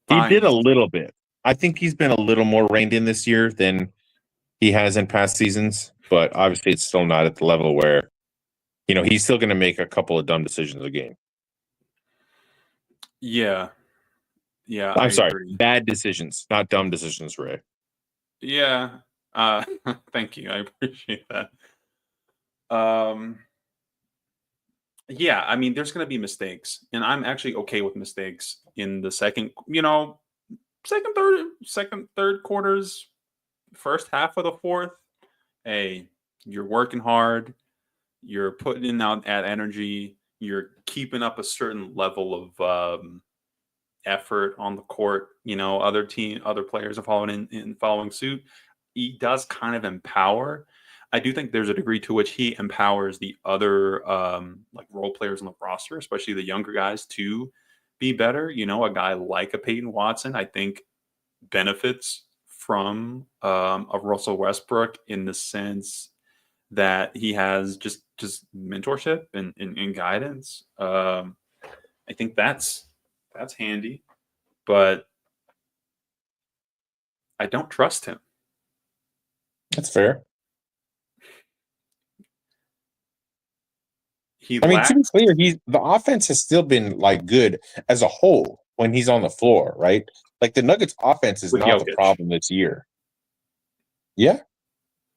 S2: did a little bit. I think he's been a little more reined in this year than he has in past seasons, but obviously it's still not at the level where, he's still going to make a couple of dumb decisions a game.
S1: Yeah.
S2: I'm sorry. Bad decisions, not dumb decisions, Ray.
S1: Yeah. Thank you. I appreciate that. Yeah, I mean, there's going to be mistakes, and I'm actually okay with mistakes in the second, third quarters, first half of the fourth. Hey, you're working hard, you're putting in out at energy, you're keeping up a certain level of effort on the court. Other players are following suit. He does kind of empower. I do think there's a degree to which he empowers the other like role players on the roster, especially the younger guys, to be better. A guy like a Peyton Watson, I think, benefits from a Russell Westbrook in the sense that he has just mentorship and guidance. I think that's handy, but I don't trust him.
S2: That's fair.
S1: He
S2: I mean,
S1: lacks.
S2: to be clear, the offense has still been like good as a whole when he's on the floor, right? Like the Nuggets offense is
S1: With
S2: not the
S1: Jokic.
S2: problem this year. Yeah.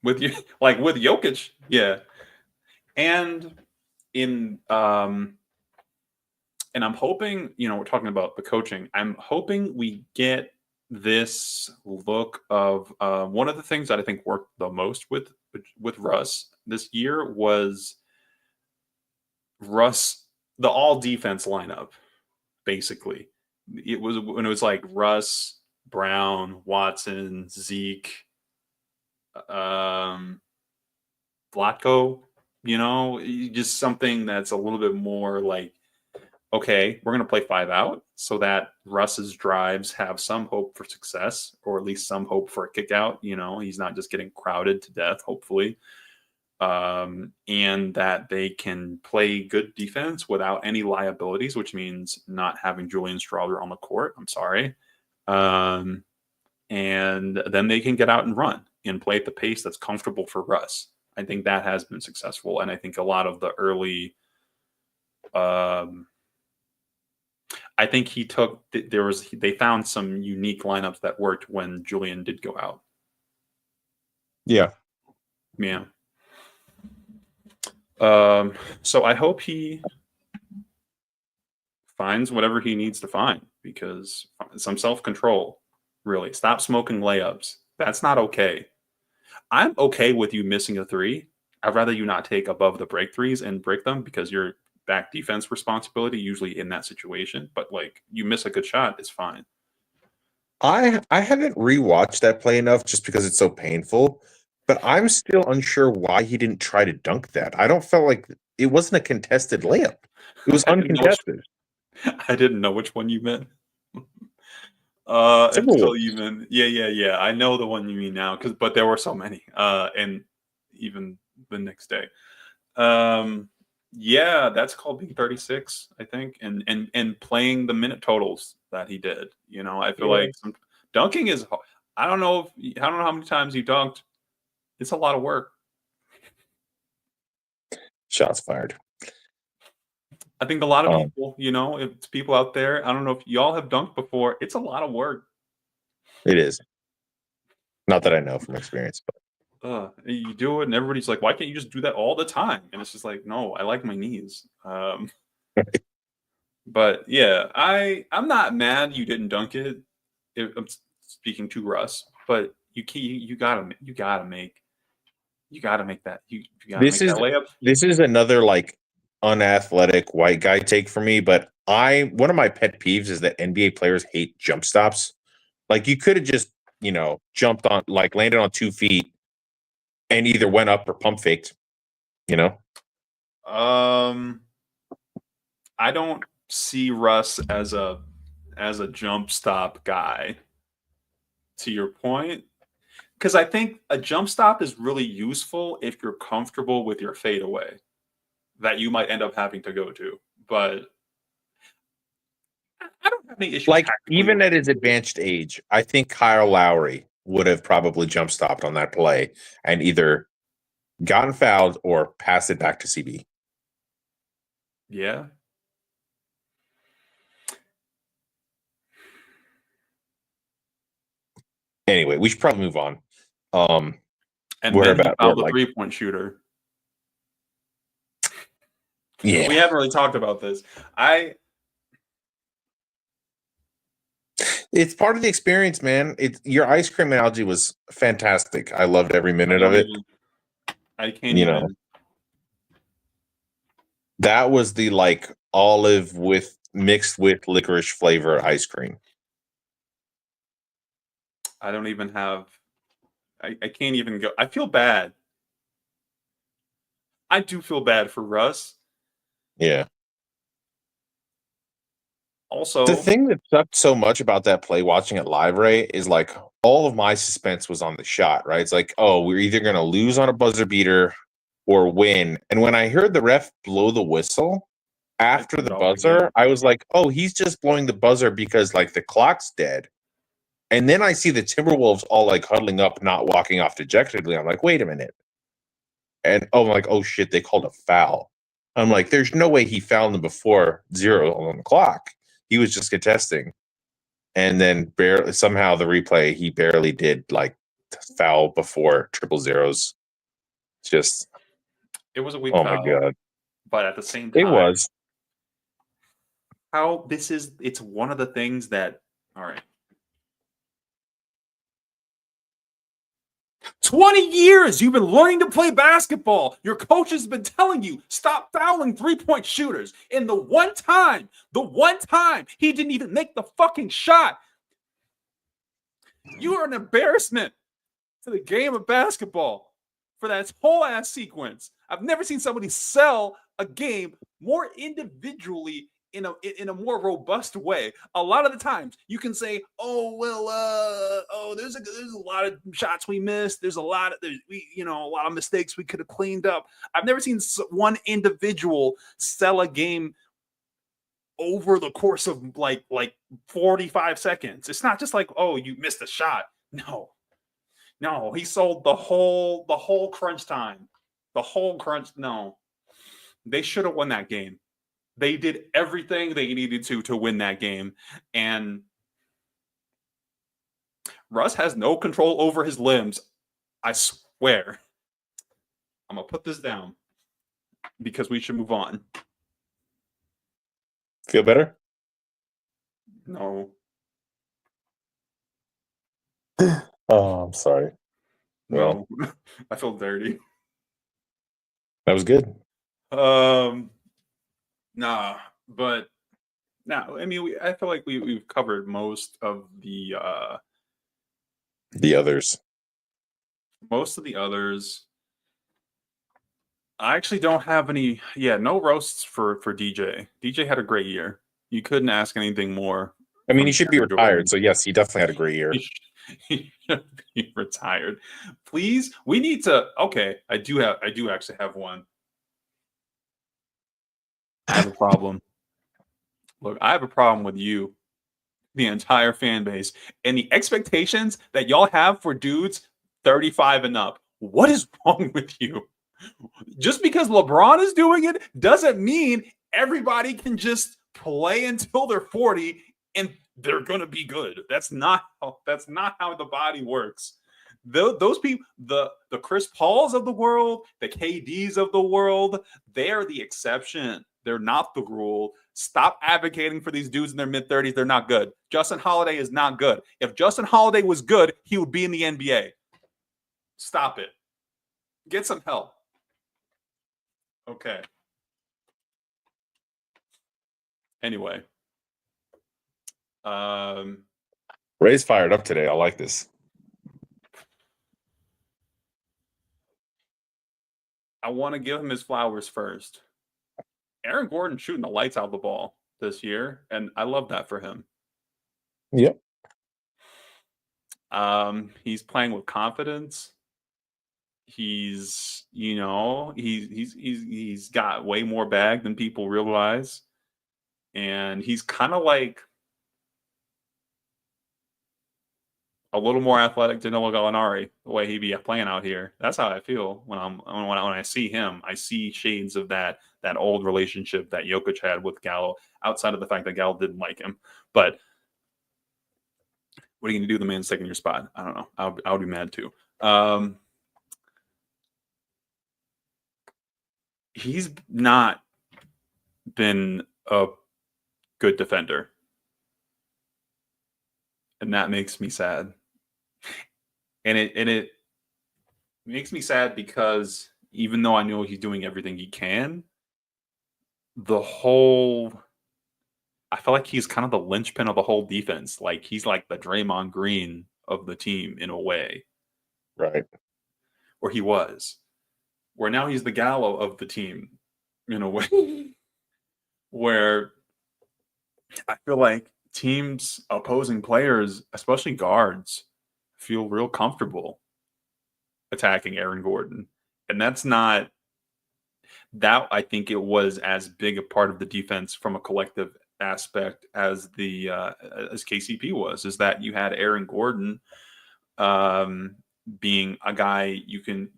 S1: With you, like with Jokic, yeah. And and I'm hoping, we're talking about the coaching. I'm hoping we get this look of one of the things that I think worked the most with Russ this year was the all defense lineup. Basically, it was when it was like Russ, Brown, Watson, Zeke, Vlatko. Just something that's a little bit more like, okay, we're going to play 5 out so that Russ's drives have some hope for success, or at least some hope for a kick out. He's not just getting crowded to death, hopefully. And that they can play good defense without any liabilities, which means not having Julian Strawther on the court. I'm sorry. And then they can get out and run and play at the pace that's comfortable for Russ. I think that has been successful. And I think a lot of the early, I think they found some unique lineups that worked when Julian did go out.
S2: Yeah.
S1: Yeah. So I hope he finds whatever he needs to find, because some self-control, really. Stop smoking layups. That's not okay. I'm okay with you missing a three. I'd rather you not take above the break threes and break them, because your back defense responsibility usually in that situation. But like, you miss a good shot, it's fine.
S2: I haven't rewatched that play enough just because it's so painful, but I'm still unsure why he didn't try to dunk that. I don't feel like it wasn't a contested layup. It was uncontested.
S1: I didn't know which one you meant. Until even yeah. I know the one you mean now, but there were so many. And even the next day. Yeah, that's called being 36, I think, and playing the minute totals that he did. I feel like dunking is. I don't know how many times you dunked. It's a lot of work.
S2: Shots fired.
S1: I think a lot of people, if it's people out there, I don't know if y'all have dunked before. It's a lot of work.
S2: It is. Not that I know from experience, but
S1: you do it, and everybody's like, "Why can't you just do that all the time?" And it's just like, no, I like my knees. But yeah, I'm not mad you didn't dunk it. I'm speaking to Russ, but you gotta make that. You gotta make that layup.
S2: This is another like unathletic white guy take for me, but one of my pet peeves is that NBA players hate jump stops. Like, you could have just jumped on, like, landed on 2 feet and either went up or pump faked.
S1: I don't see Russ as a jump stop guy, to your point, because I think a jump stop is really useful if you're comfortable with your fadeaway that you might end up having to go to. But I don't have any issue.
S2: Like, even at his advanced age, I think Kyle Lowry would have probably jump stopped on that play and either gotten fouled or passed it back to CB.
S1: Yeah.
S2: Anyway, we should probably move on.
S1: And then he fouled the 3-point shooter.
S2: Yeah.
S1: We haven't really talked about this.
S2: It's part of the experience, man. Your ice cream analogy was fantastic. I loved every minute of it.
S1: I can't
S2: You
S1: even.
S2: know, that was the like olive with mixed with licorice flavor ice cream.
S1: I don't even have. I can't even go. I feel bad. I do feel bad for Russ.
S2: Yeah.
S1: Also,
S2: The thing that sucked so much about that play, watching it live, Ray, is like all of my suspense was on the shot, right? It's like, oh, we're either going to lose on a buzzer beater or win. And when I heard the ref blow the whistle after
S1: turned
S2: the
S1: it off
S2: buzzer,
S1: again.
S2: I was like, oh, he's just blowing the buzzer because like the clock's dead. And then I see the Timberwolves all like huddling up, not walking off dejectedly. I'm like, wait a minute. And I'm like, oh shit, they called a foul. I'm like, there's no way he fouled them before 0 on the clock. He was just contesting. And then barely somehow the replay, he barely did like foul before triple zeros. Just
S1: It was a weak
S2: oh
S1: foul.
S2: my god.
S1: But at the same time,
S2: It was.
S1: It's one of the things that, all right. 20 years you've been learning to play basketball. Your coach has been telling you, stop fouling 3-point shooters. And the one time he didn't even make the fucking shot. You are an embarrassment to the game of basketball for that whole ass sequence. I've never seen somebody sell a game more individually in a more robust way. A lot of the times you can say, oh well, there's a lot of shots we missed. There's a lot of mistakes we could have cleaned up. I've never seen one individual sell a game over the course of like 45 seconds. It's not just like, oh, you missed a shot. No, he sold the whole crunch time. The whole crunch. No, they should have won that game. They did everything they needed to win that game. And Russ has no control over his limbs. I swear. I'm going to put this down because we should move on.
S2: Feel better?
S1: No.
S2: Oh, I'm sorry.
S1: No. I feel dirty.
S2: That was good.
S1: Nah, but no, I mean, I feel like we've covered most of the
S2: others.
S1: Most of the others. I actually don't have any. Yeah, no roasts for DJ. DJ had a great year. You couldn't ask anything more.
S2: I mean, he should be retired. So yes, he definitely had a great year.
S1: He should be retired. Please, we need to. Okay, I do actually have one. I have a problem. Look, I have a problem with you, the entire fan base, and the expectations that y'all have for dudes 35 and up. What is wrong with you? Just because LeBron is doing it doesn't mean everybody can just play until they're 40 and they're going to be good. That's not how the body works. Those people, the Chris Pauls of the world, the KDs of the world, they're the exception. They're not the rule. Stop advocating for these dudes in their mid-30s. They're not good. Justin Holiday is not good. If Justin Holiday was good, he would be in the NBA. Stop it. Get some help. Okay. Anyway.
S2: Ray's fired up today. I like this.
S1: I want to give him his flowers first. Aaron Gordon shooting the lights out of the ball this year, and I love that for him.
S2: Yep.
S1: He's playing with confidence. He's got way more bag than people realize, and he's kind of like a little more athletic than Danilo Gallinari, the way he be playing out here. That's how I feel when I see him. I see shades of that old relationship that Jokic had with Gallo, outside of the fact that Gallo didn't like him. But what are you going to do? The man's taking your spot. I don't know. I would be mad too. He's not been a good defender. And that makes me sad. And it makes me sad because even though I know he's doing everything he can, I feel like he's kind of the linchpin of the whole defense. Like he's like the Draymond Green of the team in a way,
S2: Right.
S1: or he was. Where now he's the Gallo of the team in a way. Where I feel like teams, opposing players, especially guards, feel real comfortable attacking Aaron Gordon. And that's not that I think it was as big a part of the defense from a collective aspect as the as KCP was, is that you had Aaron Gordon being a guy you can,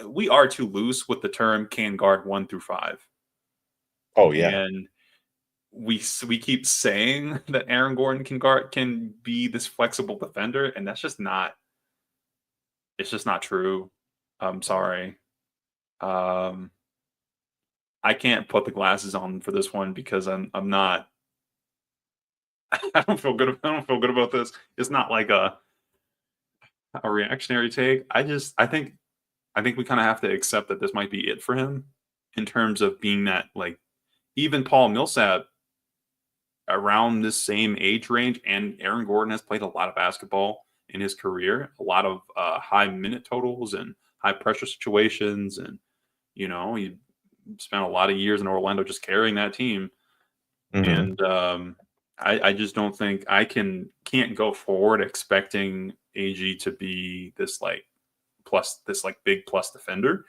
S1: we are too loose with the term can guard 1 through 5.
S2: Oh yeah.
S1: And we keep saying that Aaron Gordon can be this flexible defender, and that's just not. It's just not true. I'm sorry. I can't put the glasses on for this one because I'm not. I don't feel good. I don't feel good about this. It's not like a reactionary take. I think we kind of have to accept that this might be it for him in terms of being that, like, even Paul Millsap around this same age range, and Aaron Gordon has played a lot of basketball in his career, a lot of high minute totals and high pressure situations, and he spent a lot of years in Orlando just carrying that team.
S2: Mhm.
S1: And I just don't think can't go forward expecting AG to be this big plus defender,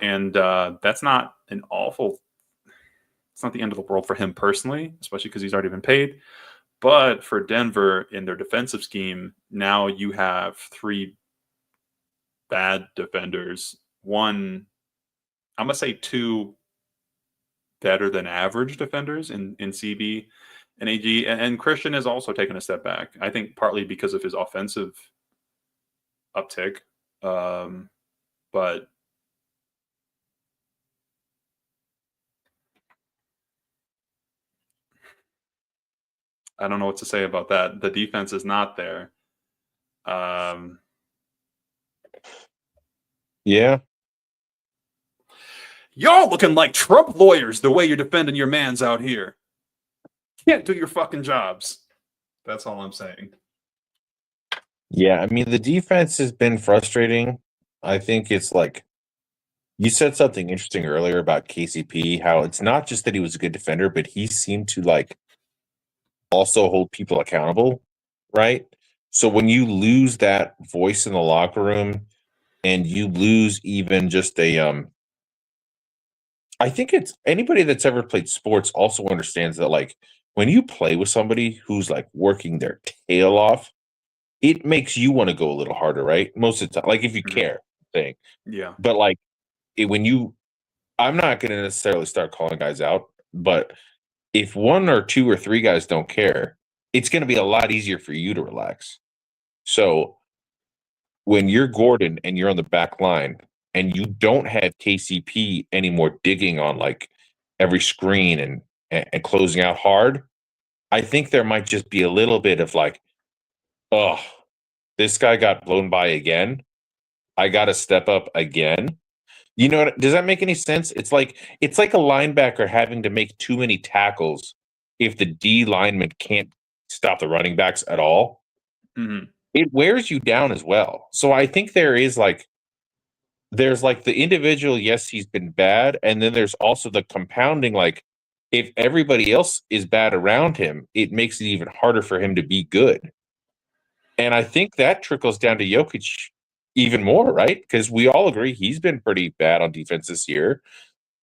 S1: and that's not an awful. It's not the end of the world for him personally, especially because he's already been paid. But for Denver in their defensive scheme, now you have 3 bad defenders. One, I'm gonna say 2 better than average defenders in CB and AG, and Christian has also taken a step back. I think partly because of his offensive uptick, but I don't know what to say about that. The defense is not there.
S2: Yeah.
S1: Y'all looking like Trump lawyers the way you're defending your mans out here. Can't do your fucking jobs. That's all I'm saying.
S2: Yeah, I mean the defense has been frustrating. I think it's like you said something interesting earlier about KCP, how it's not just that he was a good defender, but he seemed to like also hold people accountable, right? So when you lose that voice in the locker room and you lose even just I think it's anybody that's ever played sports also understands that like when you play with somebody who's like working their tail off, it makes you want to go a little harder, right? Most of the time, like if you care, thing.
S1: Yeah.
S2: But like I'm not going to necessarily start calling guys out, but if 1 or 2 or 3 guys don't care, it's going to be a lot easier for you to relax. So when you're Gordon and you're on the back line and you don't have KCP anymore digging on like every screen and closing out hard, I think there might just be a little bit of like, oh, this guy got blown by again. I got to step up again. You know what? Does that make any sense? It's like a linebacker having to make too many tackles if the D lineman can't stop the running backs at all.
S1: Mm-hmm.
S2: It wears you down as well. So I think there's like the individual, yes, he's been bad, and then there's also the compounding, like if everybody else is bad around him, it makes it even harder for him to be good. And I think that trickles down to Jokic even more, right? Because we all agree he's been pretty bad on defense this year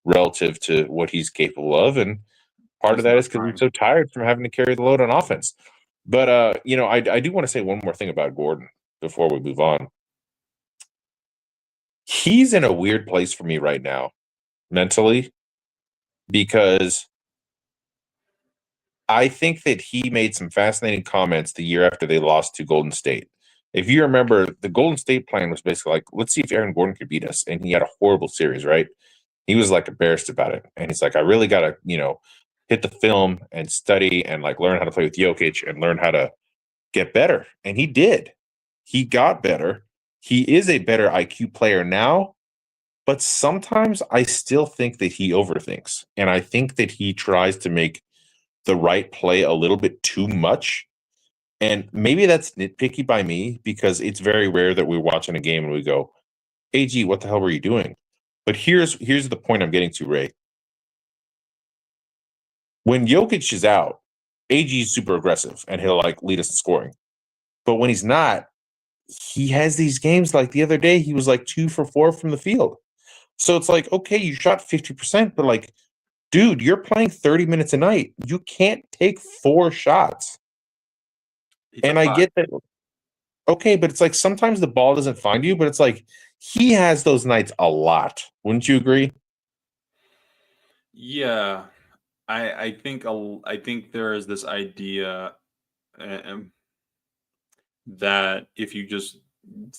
S2: relative to what he's capable of. And part of that is because he's so tired from having to carry the load on offense. But, I do want to say one more thing about Gordon before we move on. He's in a weird place for me right now mentally because I think that he made some fascinating comments the year after they lost to Golden State. If you remember, the Golden State plan was basically like, let's see if Aaron Gordon could beat us. And he had a horrible series, right? He was like embarrassed about it. And he's like, I really got to, hit the film and study and like learn how to play with Jokic and learn how to get better. And he did. He got better. He is a better IQ player now, but sometimes I still think that he overthinks. And I think that he tries to make the right play a little bit too much. And maybe that's nitpicky by me because it's very rare that we're watching a game and we go, AG, what the hell were you doing? But here's the point I'm getting to, Ray. When Jokic is out, AG is super aggressive and he'll like lead us in scoring. But when he's not, he has these games like the other day, he was like 2 for 4 from the field. So it's like, okay, you shot 50%, but like, dude, you're playing 30 minutes a night. You can't take 4 shots. And I get that. Okay, but it's like sometimes the ball doesn't find you, but it's like he has those nights a lot. Wouldn't you agree?
S1: Yeah, I think there is this idea that if you just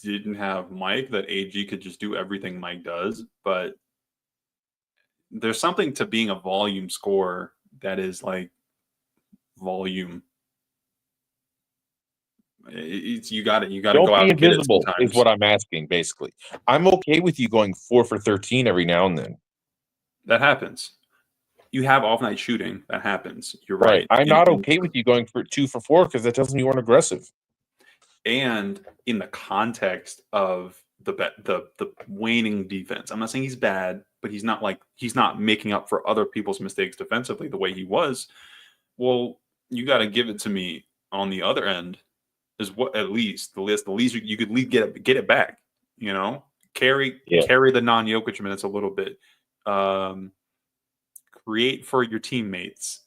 S1: didn't have Mike, that AG could just do everything Mike does. But there's something to being a volume scorer that is like volume. It's you got to go out and get it
S2: invisible
S1: sometimes.
S2: is what I'm asking. Basically, I'm okay with you going 4 for 13 every now and then.
S1: That happens. You have off night shooting. That happens. You're right.
S2: I'm not okay with you going for 2 for 4 because that tells me you weren't aggressive.
S1: And in the context of the waning defense, I'm not saying he's bad, but he's not making up for other people's mistakes defensively the way he was. Well, you got to give it to me on the other end. Is what at least the least you could get it back. Carry the non-Jokic minutes a little bit. Create for your teammates.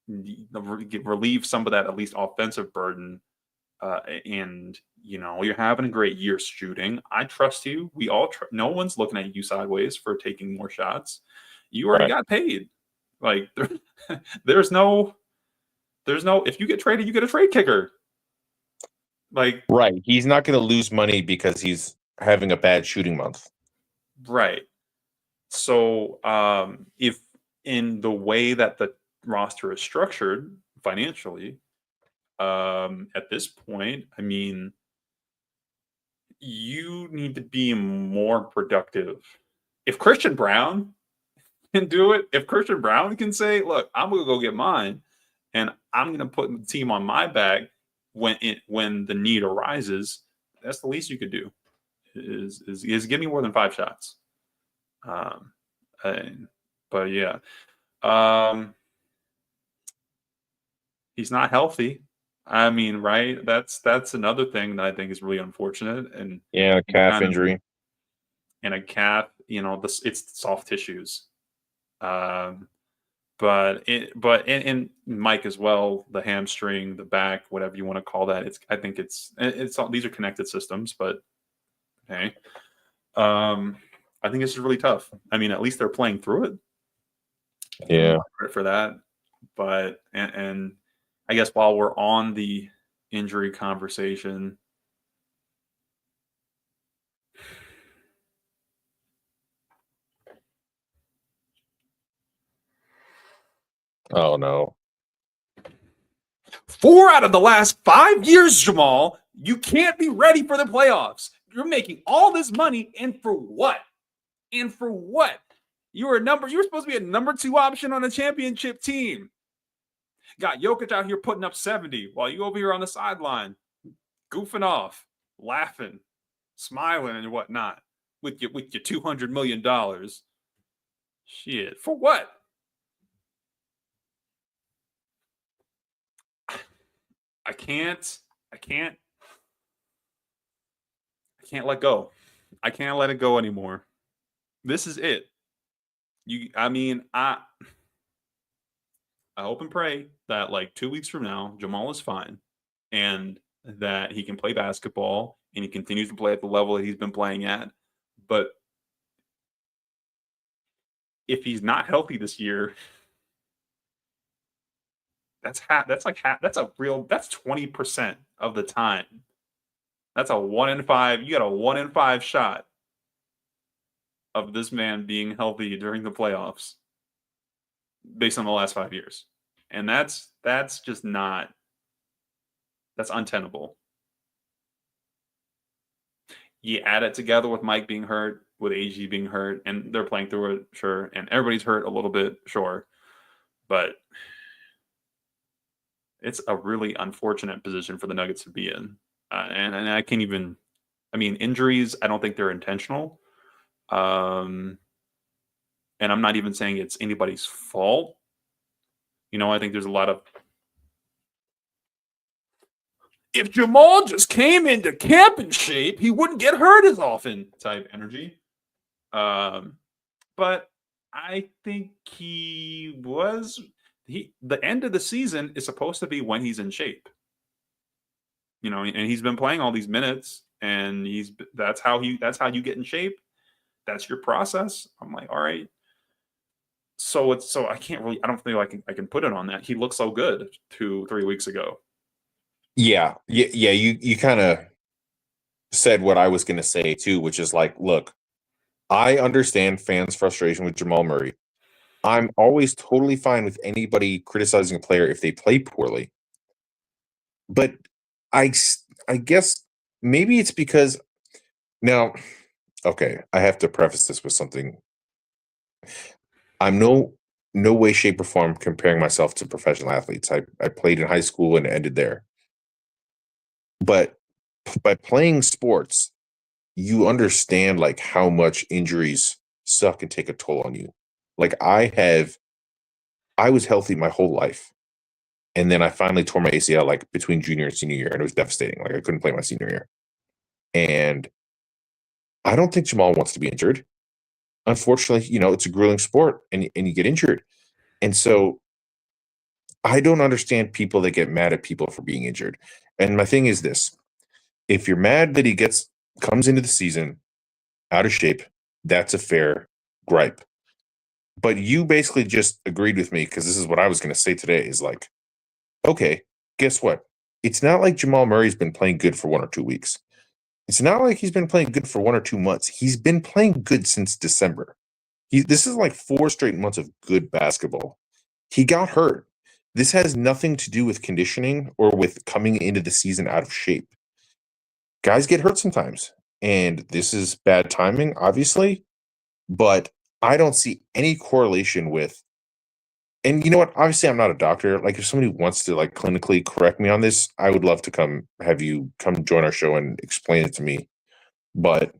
S1: Relieve some of that at least offensive burden. And you're having a great year shooting. I trust you. We all no one's looking at you sideways for taking more shots. You already got paid. Like there's no if you get traded, you get a trade kicker. Like
S2: he's not going to lose money because he's having a bad shooting month.
S1: Right. So if in the way that the roster is structured financially, at this point, I mean, you need to be more productive. If Christian Braun can do it, if Christian Braun can say, look, I'm going to go get mine and I'm going to put the team on my back when the need arises, that's the least you could do is give me more than 5 shots. But yeah, he's not healthy. I mean, right? That's another thing that I think is really unfortunate. And
S2: calf injury.
S1: And a calf, it's soft tissues. But in Mike as well, the hamstring, the back, whatever you want to call that. I think it's all, these are connected systems, but hey, I think this is really tough. I mean, at least they're playing through it.
S2: Yeah,
S1: for that. But and I guess while we're on the injury conversation,
S2: oh no,
S3: 4 out of the last 5 years, Jamal, you can't be ready for the playoffs. You're making all this money, and for what? And for what? You were supposed to be a number 2 option on a championship team. Got Jokic out here putting up 70 while you over here on the sideline, goofing off, laughing, smiling, and whatnot with your $200 million. Shit, for what? I can't let go. I can't let it go anymore. This is it. I hope and pray that like 2 weeks from now, Jamal is fine and that he can play basketball and he continues to play at the level that he's been playing at. But if he's not healthy this year, that's 20% of the time. That's a 1 in 5. You got a 1 in 5 shot
S1: of this man being healthy during the playoffs based on the last 5 years. And that's just not, that's untenable. You add it together with Mike being hurt, with AG being hurt, and they're playing through it, sure. And everybody's hurt a little bit, sure. But it's a really unfortunate position for the Nuggets to be in. And I can't even, I mean, injuries, I don't think they're intentional. And I'm not even saying it's anybody's fault. You know, I think there's a lot of, if Jamal just came into camp in shape, he wouldn't get hurt as often type energy. But I think the end of the season is supposed to be when he's in shape. You know, and he's been playing all these minutes, and that's how you get in shape. That's your process. I'm like, all right. So I don't feel like I can put it on that. He looked so good 2-3 weeks ago.
S2: Yeah. You kind of said what I was going to say too, which is like, look, I understand fans' frustration with Jamal Murray. I'm always totally fine with anybody criticizing a player if they play poorly. But I guess maybe it's because now, okay, I have to preface this with something. I'm no way, shape, or form comparing myself to professional athletes. I played in high school and ended there. But by playing sports, you understand like how much injuries suck and take a toll on you. Like I was healthy my whole life. And then I finally tore my ACL like between junior and senior year, and it was devastating. Like I couldn't play my senior year. And I don't think Jamal wants to be injured. Unfortunately, you know, it's a grueling sport and you get injured. And so I don't understand people that get mad at people for being injured. And my thing is this: if you're mad that he comes into the season out of shape, that's a fair gripe. But you basically just agreed with me, because this is what I was going to say today, is like, okay, guess what? It's not like Jamal Murray's been playing good for 1 or 2 weeks. It's not like he's been playing good for 1 or 2 months. He's been playing good since December. This is like 4 straight months of good basketball. He got hurt. This has nothing to do with conditioning or with coming into the season out of shape. Guys get hurt sometimes, and this is bad timing, obviously, but I don't see any correlation with, and you know what? Obviously, I'm not a doctor. Like, if somebody wants to like clinically correct me on this, I would love to have you come join our show and explain it to me. But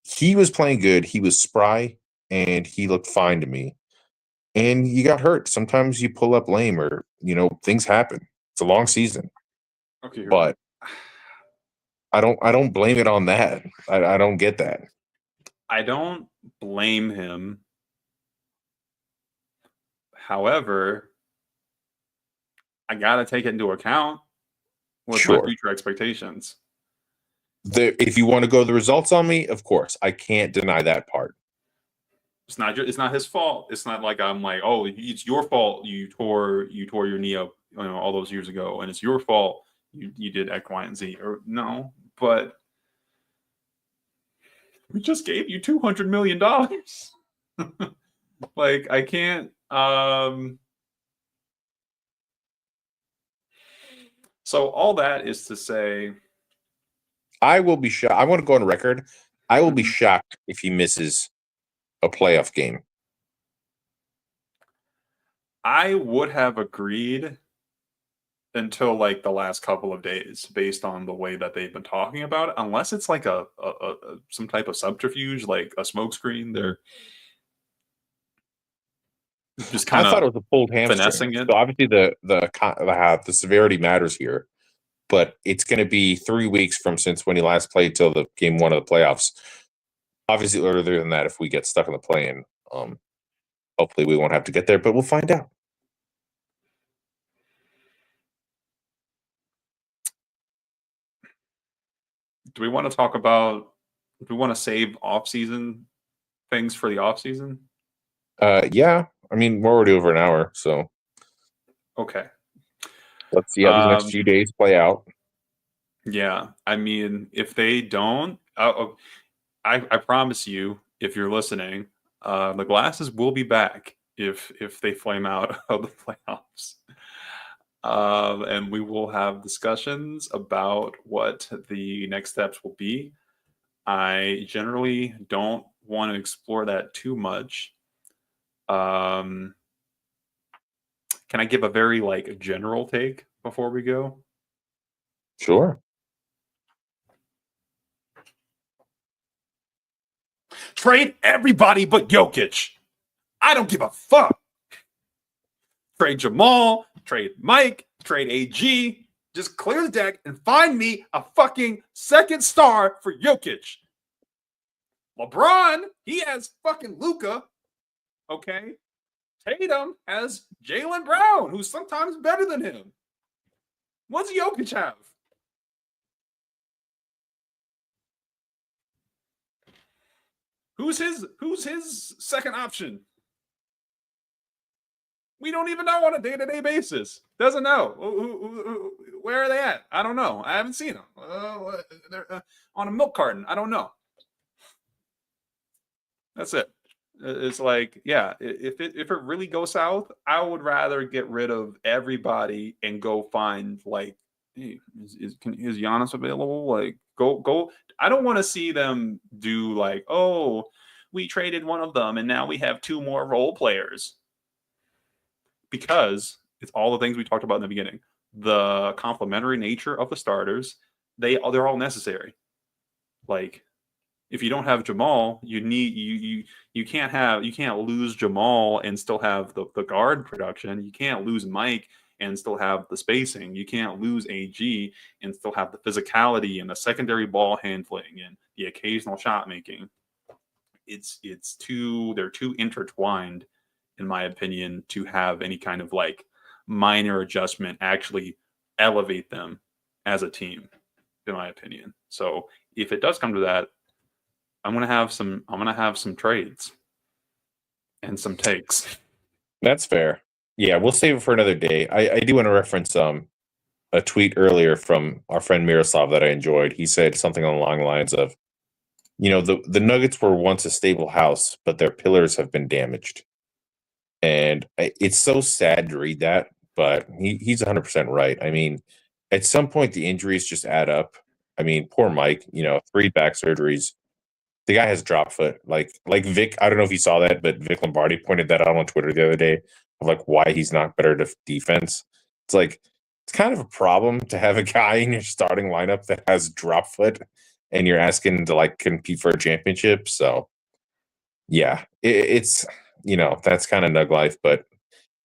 S2: he was playing good. He was spry, and he looked fine to me. And you got hurt. Sometimes you pull up lame, or you know, things happen. It's a long season.
S1: Okay,
S2: But I don't blame it on that. I don't get that.
S1: I don't blame him. However, I gotta take it into account with my
S2: Sure.
S1: future expectations.
S2: If you want to go the results on me, of course, I can't deny that part.
S1: It's not his fault. It's not like I'm like, oh, it's your fault. You tore your knee up, you know, all those years ago, and it's your fault. You did X, Y, and Z. Or no, but we just gave you $200 million. Like, I can't. So all that is to say,
S2: I will be shocked. I want to go on record. I will be shocked if he misses a playoff game.
S1: I would have agreed until like the last couple of days, based on the way that they've been talking about it. Unless it's like a some type of subterfuge, like a smokescreen. They're just kind
S2: I thought it
S1: of
S2: was a pulled hamstring.
S1: finessing it.
S2: So obviously the severity matters here, but it's going to be 3 weeks from since when he last played till the game 1 of the playoffs. Obviously, earlier than that, if we get stuck in the play-in, hopefully we won't have to get there, but we'll find out.
S1: Do we want to talk about? Do we want to save off-season things for the off-season?
S2: Yeah. I mean, we're already over an hour, so
S1: Okay.
S2: let's see how these next few days play out.
S1: Yeah, I mean, if they don't, I promise you, if you're listening, the glasses will be back if they flame out of the playoffs. And we will have discussions about what the next steps will be. I generally don't want to explore that too much. Can I give a very general take before we go?
S2: Sure.
S3: Trade everybody but Jokic. I don't give a fuck. Trade Jamal, trade Mike, trade AG. Just clear the deck and find me a fucking second star for Jokic. LeBron, he has fucking Luka. Okay. Tatum has Jaylen Brown, who's sometimes better than him. What's Jokic have? Who's his second option? We don't even know on a day-to-day basis. Doesn't know. Where are they at? I don't know. I haven't seen them. They're on a milk carton. I don't know. That's it. It's like, yeah, if it really goes south, I would rather get rid of everybody and go find hey, is Giannis available? Go. I don't want to see them do we traded one of them and now we have two more role players. Because it's all the things we talked about in the beginning. The complementary nature of the starters, they're all necessary. If you don't have Jamal, you can't lose Jamal and still have the guard production. You can't lose Mike and still have the spacing. You can't lose AG and still have the physicality and the secondary ball handling and the occasional shot making. They're too intertwined, in my opinion, to have any kind of minor adjustment actually elevate them as a team, in my opinion. So if it does come to that, I'm gonna have some trades and some takes.
S2: That's fair. Yeah, we'll save it for another day. I do want to reference a tweet earlier from our friend Miroslav that I enjoyed. He said something along the lines of, the Nuggets were once a stable house, but their pillars have been damaged. And it's so sad to read that, but he's 100% right. I mean, at some point, the injuries just add up. I mean, poor Mike, 3 back surgeries. The guy has drop foot. Like Vic, I don't know if you saw that, but Vic Lombardi pointed that out on Twitter the other day of why he's not better at defense. It's kind of a problem to have a guy in your starting lineup that has drop foot and you're asking to compete for a championship. So yeah, it's that's kind of Nug life, but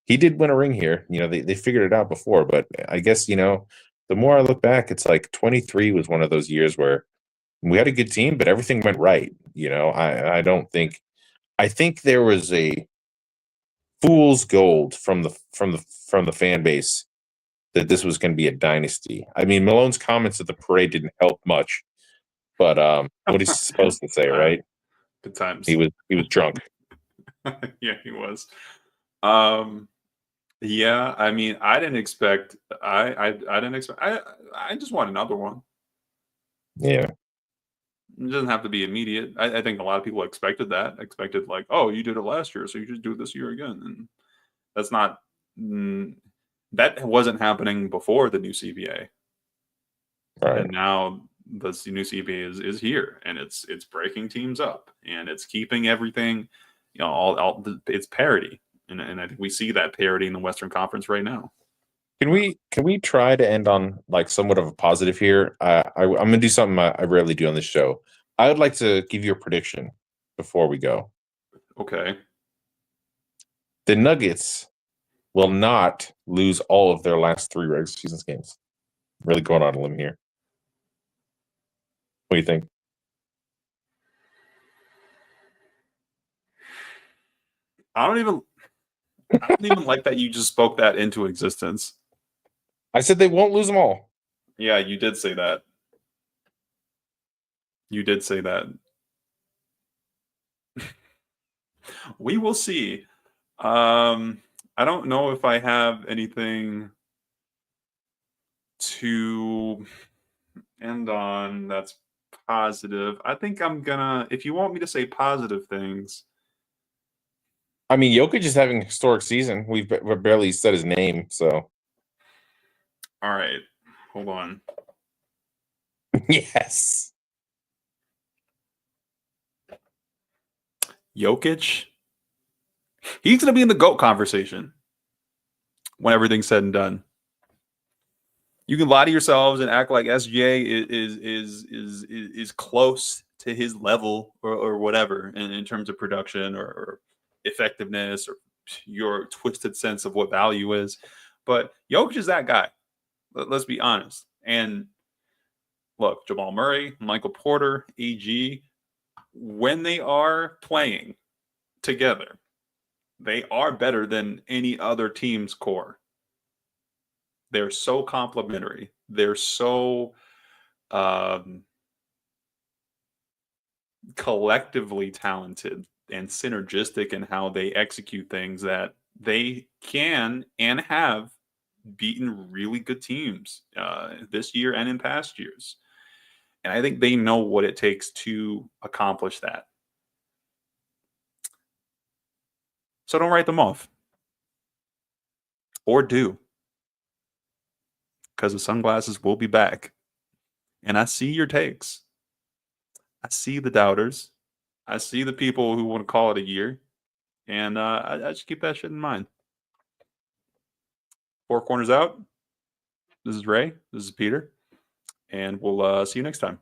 S2: he did win a ring here. They figured it out before, but I guess, the more I look back, it's 23 was one of those years where we had a good team, but everything went right. I think there was a fool's gold from the fan base that this was going to be a dynasty. I mean, Malone's comments at the parade didn't help much, but what is he supposed to say, right?
S1: Good times.
S2: He was drunk.
S1: Yeah, he was. Yeah, I mean, I didn't expect. I didn't expect. I just want another one.
S2: Yeah.
S1: It doesn't have to be immediate. I think a lot of people expected that. Expected oh, you did it last year, so you just do it this year again. And that's not. That wasn't happening before the new CBA.
S2: Right.
S1: And now the new CBA is here, and it's breaking teams up, and it's keeping everything. It's parity, and I think we see that parity in the Western Conference right now.
S2: Can we try to end on somewhat of a positive here? I'm gonna do something I rarely do on this show. I would like to give you a prediction before we go.
S1: Okay.
S2: The Nuggets will not lose all of their last 3 regular season games. I'm really going on a limb here. What do you think?
S1: I don't even like that you just spoke that into existence.
S2: I said they won't lose them all.
S1: Yeah, you did say that. You did say that. We will see. I don't know if I have anything to end on that's positive. I think I'm gonna. If you want me to say positive things,
S2: I mean, Jokic is having a historic season. We've barely said his name, so
S1: all right. Hold on.
S2: yes.
S1: Jokic. He's gonna be in the GOAT conversation when everything's said and done. You can lie to yourselves and act like SGA is close to his level or whatever in terms of production or effectiveness or your twisted sense of what value is. But Jokic is that guy. Let's be honest. And look, Jamal Murray, Michael Porter, AG, when they are playing together, they are better than any other team's core. They're so complementary. They're so collectively talented and synergistic in how they execute things that they can and have beaten really good teams this year and in past years. And I think they know what it takes to accomplish that. So don't write them off. Or do. Because the sunglasses will be back. And I see your takes. I see the doubters. I see the people who want to call it a year. And I just keep that shit in mind. Four Corners out. This is Ray. This is Peter. And we'll see you next time.